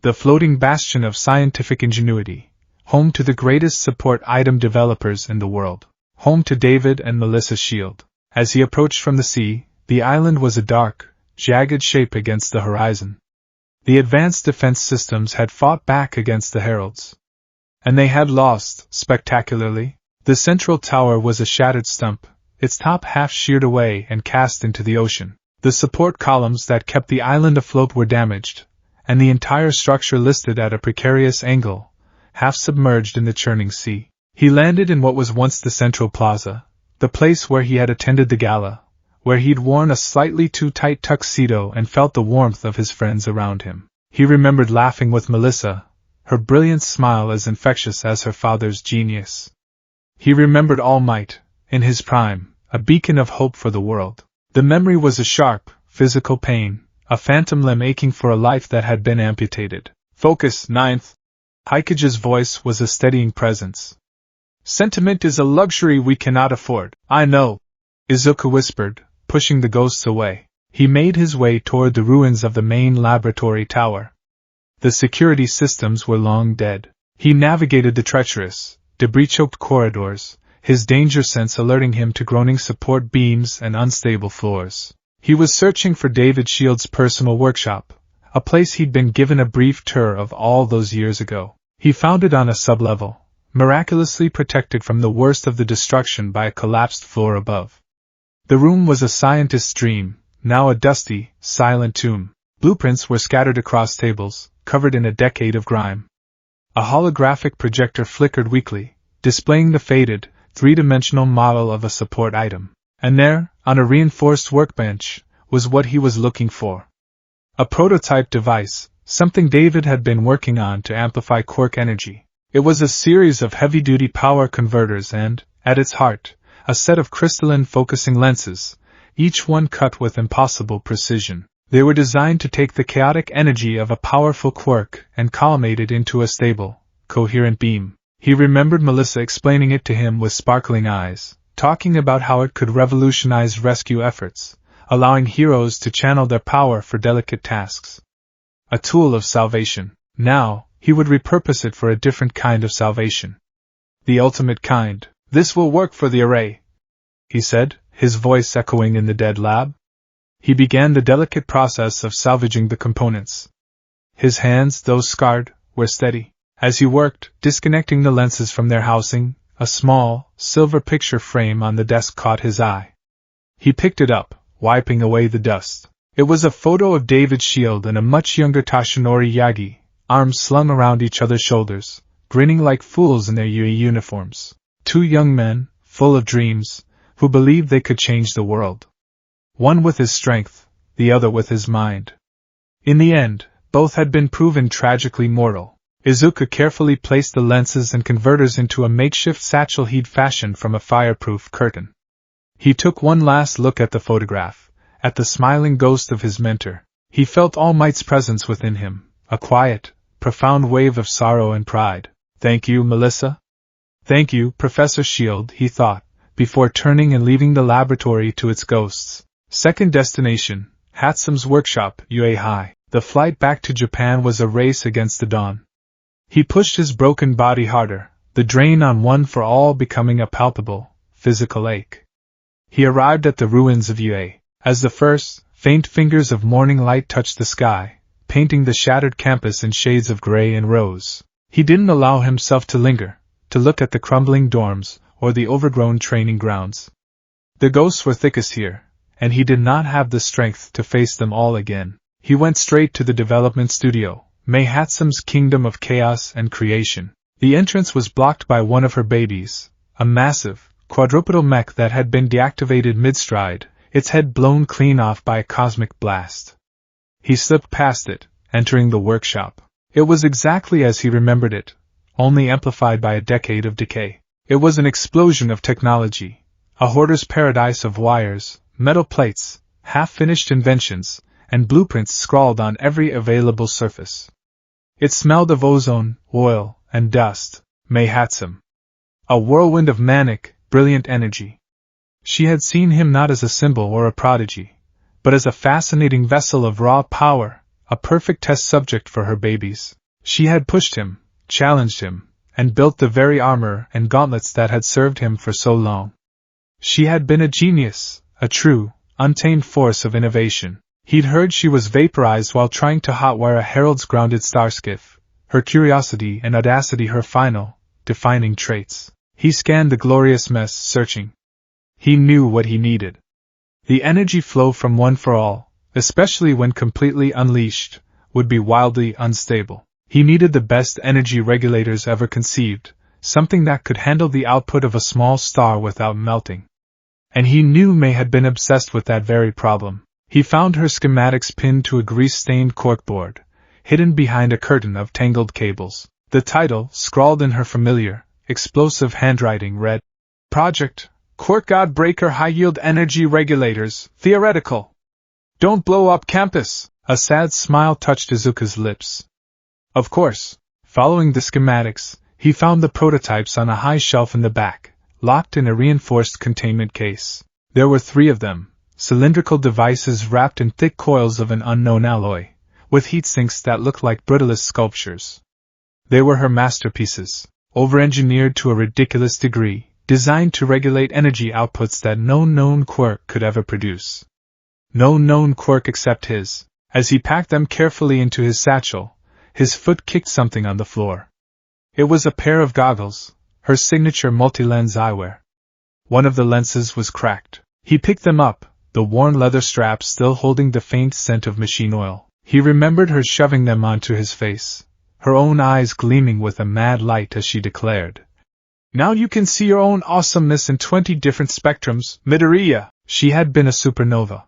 The floating bastion of scientific ingenuity, home to the greatest support item developers in the world, home to David and Melissa Shield. As he approached from the sea, the island was a dark, jagged shape against the horizon. The advanced defense systems had fought back against the heralds. And they had lost, spectacularly. The central tower was a shattered stump, its top half sheared away and cast into the ocean. The support columns that kept the island afloat were damaged, and the entire structure listed at a precarious angle, half submerged in the churning sea. He landed in what was once the central plaza, the place where he had attended the gala, where he'd worn a slightly too tight tuxedo and felt the warmth of his friends around him. He remembered laughing with Melissa, her brilliant smile as infectious as her father's genius. He remembered All Might, in his prime, a beacon of hope for the world. The memory was a sharp, physical pain, a phantom limb aching for a life that had been amputated. Focus, Ninth. Haikage's voice was a steadying presence. Sentiment is a luxury we cannot afford. I know, Izuku whispered, pushing the ghosts away. He made his way toward the ruins of the main laboratory tower. The security systems were long dead. He navigated the treacherous, debris-choked corridors, his danger sense alerting him to groaning support beams and unstable floors. He was searching for David Shield's personal workshop, a place he'd been given a brief tour of all those years ago. He found it on a sublevel, miraculously protected from the worst of the destruction by a collapsed floor above. The room was a scientist's dream, now a dusty, silent tomb. Blueprints were scattered across tables, covered in a decade of grime. A holographic projector flickered weakly, displaying the faded, three-dimensional model of a support item. And there, on a reinforced workbench, was what he was looking for. A prototype device, something David had been working on to amplify quirk energy. It was a series of heavy-duty power converters and, at its heart, a set of crystalline focusing lenses, each one cut with impossible precision. They were designed to take the chaotic energy of a powerful quirk and collimate it into a stable, coherent beam. He remembered Melissa explaining it to him with sparkling eyes, talking about how it could revolutionize rescue efforts, allowing heroes to channel their power for delicate tasks. A tool of salvation. Now, he would repurpose it for a different kind of salvation. The ultimate kind. This will work for the array, he said, his voice echoing in the dead lab. He began the delicate process of salvaging the components. His hands, though scarred, were steady. As he worked, disconnecting the lenses from their housing, a small, silver picture frame on the desk caught his eye. He picked it up, wiping away the dust. It was a photo of David Shield and a much younger Tashinori Yagi, arms slung around each other's shoulders, grinning like fools in their UE uniforms. Two young men, full of dreams, who believed they could change the world. One with his strength, the other with his mind. In the end, both had been proven tragically mortal. Izuku carefully placed the lenses and converters into a makeshift satchel he'd fashioned from a fireproof curtain. He took one last look at the photograph, at the smiling ghost of his mentor. He felt All Might's presence within him, a quiet, profound wave of sorrow and pride. Thank you, Melissa? Thank you, Professor Shield, he thought, before turning and leaving the laboratory to its ghosts. Second destination, Hatsam's workshop, UA High. The flight back to Japan was a race against the dawn. He pushed his broken body harder, the drain on One for All becoming a palpable, physical ache. He arrived at the ruins of UA. As the first, faint fingers of morning light touched the sky, painting the shattered campus in shades of gray and rose, he didn't allow himself to linger, to look at the crumbling dorms, or the overgrown training grounds. The ghosts were thickest here, and he did not have the strength to face them all again. He went straight to the development studio, Mei Hatsam's kingdom of chaos and creation. The entrance was blocked by one of her babies, a massive, quadrupedal mech that had been deactivated mid-stride, its head blown clean off by a cosmic blast. He slipped past it, entering the workshop. It was exactly as he remembered it, only amplified by a decade of decay. It was an explosion of technology, a hoarder's paradise of wires, metal plates, half-finished inventions, and blueprints scrawled on every available surface. It smelled of ozone, oil, and dust. Mei Hatsam. A whirlwind of manic, brilliant energy. She had seen him not as a symbol or a prodigy, but as a fascinating vessel of raw power, a perfect test subject for her babies. She had pushed him, challenged him, and built the very armor and gauntlets that had served him for so long. She had been a genius, a true, untamed force of innovation. He'd heard she was vaporized while trying to hotwire a Herald's grounded starskiff, her curiosity and audacity her final, defining traits. He scanned the glorious mess, searching. He knew what he needed. The energy flow from One for All, especially when completely unleashed, would be wildly unstable. He needed the best energy regulators ever conceived, something that could handle the output of a small star without melting. And he knew Mei had been obsessed with that very problem. He found her schematics pinned to a grease-stained corkboard, hidden behind a curtain of tangled cables. The title, scrawled in her familiar, explosive handwriting, read, Project, Quark God Breaker High-Yield Energy Regulators, Theoretical. Don't blow up campus! A sad smile touched Izuku's lips. Of course, following the schematics, he found the prototypes on a high shelf in the back, locked in a reinforced containment case. There were 3 of them. Cylindrical devices wrapped in thick coils of an unknown alloy, with heatsinks that looked like brutalist sculptures. They were her masterpieces, over-engineered to a ridiculous degree, designed to regulate energy outputs that no known quirk could ever produce. No known quirk except his. As he packed them carefully into his satchel, his foot kicked something on the floor. It was a pair of goggles, her signature multi-lens eyewear. One of the lenses was cracked. He picked them up, the worn leather straps still holding the faint scent of machine oil. He remembered her shoving them onto his face, her own eyes gleaming with a mad light as she declared, Now you can see your own awesomeness in 20 different spectrums, Midoriya. She had been a supernova.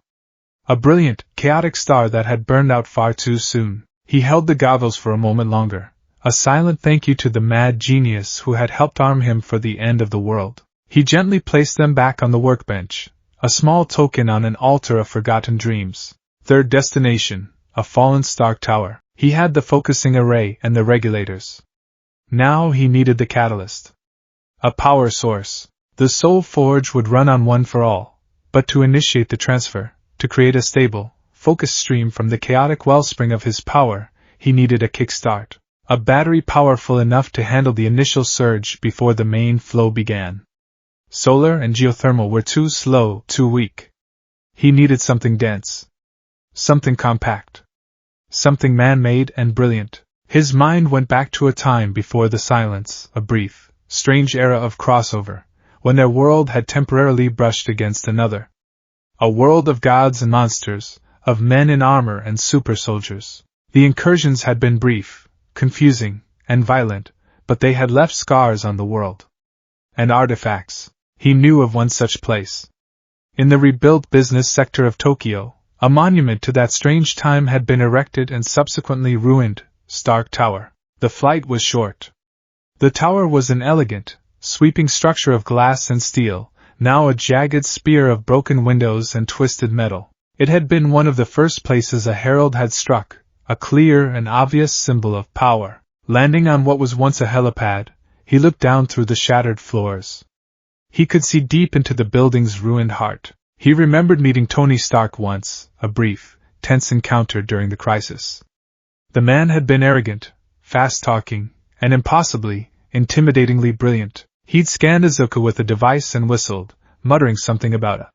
A brilliant, chaotic star that had burned out far too soon. He held the goggles for a moment longer, a silent thank you to the mad genius who had helped arm him for the end of the world. He gently placed them back on the workbench, a small token on an altar of forgotten dreams. Third destination, a fallen Stark tower. He had the focusing array and the regulators. Now he needed the catalyst. A power source. The soul forge would run on one for all, but to initiate the transfer, to create a stable, focused stream from the chaotic wellspring of his power, he needed a kickstart. A battery powerful enough to handle the initial surge before the main flow began. Solar and geothermal were too slow, too weak. He needed something dense. Something compact. Something man-made and brilliant. His mind went back to a time before the silence, a brief, strange era of crossover, when their world had temporarily brushed against another. A world of gods and monsters, of men in armor and super soldiers. The incursions had been brief, confusing, and violent, but they had left scars on the world. And artifacts. He knew of one such place. In the rebuilt business sector of Tokyo, a monument to that strange time had been erected and subsequently ruined, Stark Tower. The flight was short. The tower was an elegant, sweeping structure of glass and steel, now a jagged spear of broken windows and twisted metal. It had been one of the first places a herald had struck, a clear and obvious symbol of power. Landing on what was once a helipad, he looked down through the shattered floors. He could see deep into the building's ruined heart. He remembered meeting Tony Stark once, a brief, tense encounter during the crisis. The man had been arrogant, fast-talking, and impossibly, intimidatingly brilliant. He'd scanned Izuku with a device and whistled, muttering something about a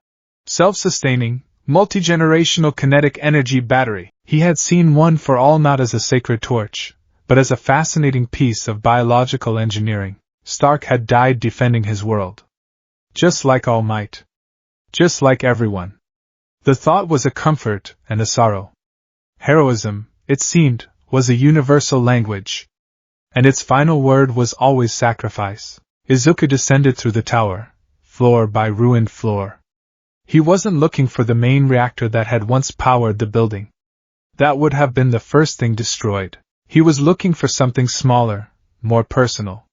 self-sustaining, multi-generational kinetic energy battery. He had seen one for all not as a sacred torch, but as a fascinating piece of biological engineering. Stark had died defending his world. Just like All Might. Just like everyone. The thought was a comfort and a sorrow. Heroism, it seemed, was a universal language. And its final word was always sacrifice. Izuku descended through the tower, floor by ruined floor. He wasn't looking for the main reactor that had once powered the building. That would have been the first thing destroyed. He was looking for something smaller, more personal.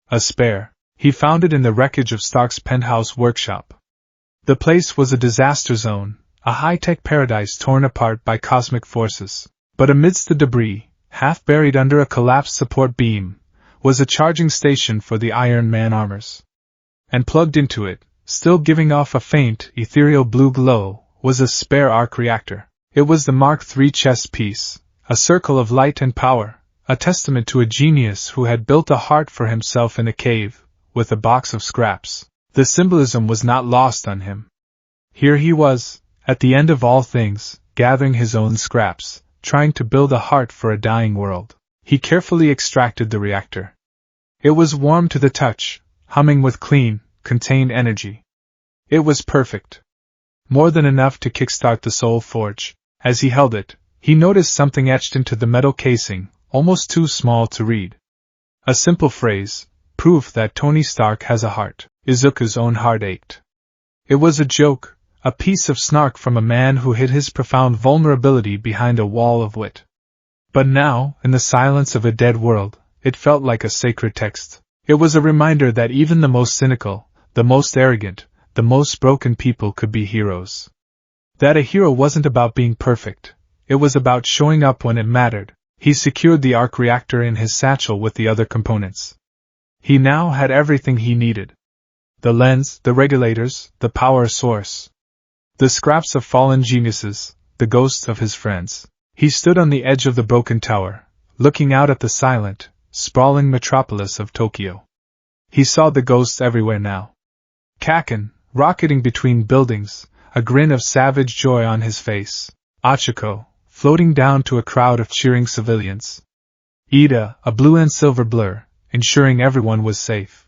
A spare. He found it in the wreckage of Stark's penthouse workshop. The place was a disaster zone, a high-tech paradise torn apart by cosmic forces. But amidst the debris, half buried under a collapsed support beam, was a charging station for the Iron Man armors. And plugged into it, still giving off a faint, ethereal blue glow, was a spare arc reactor. It was the Mark III chess piece, a circle of light and power, a testament to a genius who had built a heart for himself in a cave, with a box of scraps. The symbolism was not lost on him. Here he was, at the end of all things, gathering his own scraps, trying to build a heart for a dying world. He carefully extracted the reactor. It was warm to the touch, humming with clean, contained energy. It was perfect. More than enough to kickstart the soul forge. As he held it, he noticed something etched into the metal casing, almost too small to read. A simple phrase, proof that Tony Stark has a heart. Izuku's own heart ached. It was a joke, a piece of snark from a man who hid his profound vulnerability behind a wall of wit. But now, in the silence of a dead world, it felt like a sacred text. It was a reminder that even the most cynical, the most arrogant, the most broken people could be heroes. That a hero wasn't about being perfect, it was about showing up when it mattered. He secured the arc reactor in his satchel with the other components. He now had everything he needed. The lens, the regulators, the power source. The scraps of fallen geniuses, the ghosts of his friends. He stood on the edge of the broken tower, looking out at the silent, sprawling metropolis of Tokyo. He saw the ghosts everywhere now. Kaken, rocketing between buildings, a grin of savage joy on his face. Achiko, floating down to a crowd of cheering civilians. Ida, a blue and silver blur, ensuring everyone was safe.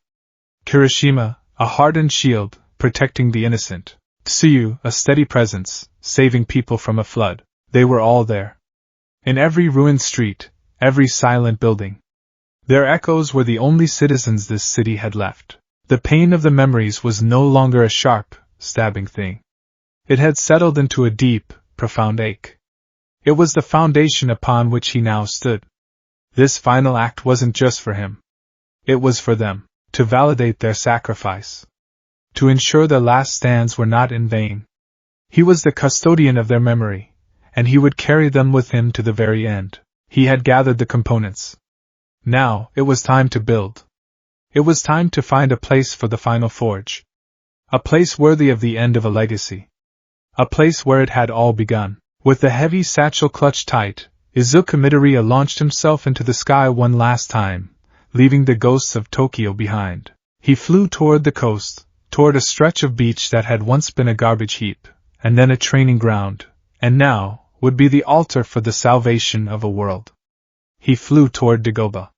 Kirishima, a hardened shield, protecting the innocent. Tsuyu, a steady presence, saving people from a flood. They were all there. In every ruined street, every silent building. Their echoes were the only citizens this city had left. The pain of the memories was no longer a sharp, stabbing thing. It had settled into a deep, profound ache. It was the foundation upon which he now stood. This final act wasn't just for him. It was for them, to validate their sacrifice. To ensure their last stands were not in vain. He was the custodian of their memory, and he would carry them with him to the very end. He had gathered the components. Now, it was time to build. It was time to find a place for the final forge. A place worthy of the end of a legacy. A place where it had all begun. With the heavy satchel clutched tight, Izuku Midoriya launched himself into the sky one last time, leaving the ghosts of Tokyo behind. He flew toward the coast, toward a stretch of beach that had once been a garbage heap, and then a training ground, and now would be the altar for the salvation of a world. He flew toward Dagobah.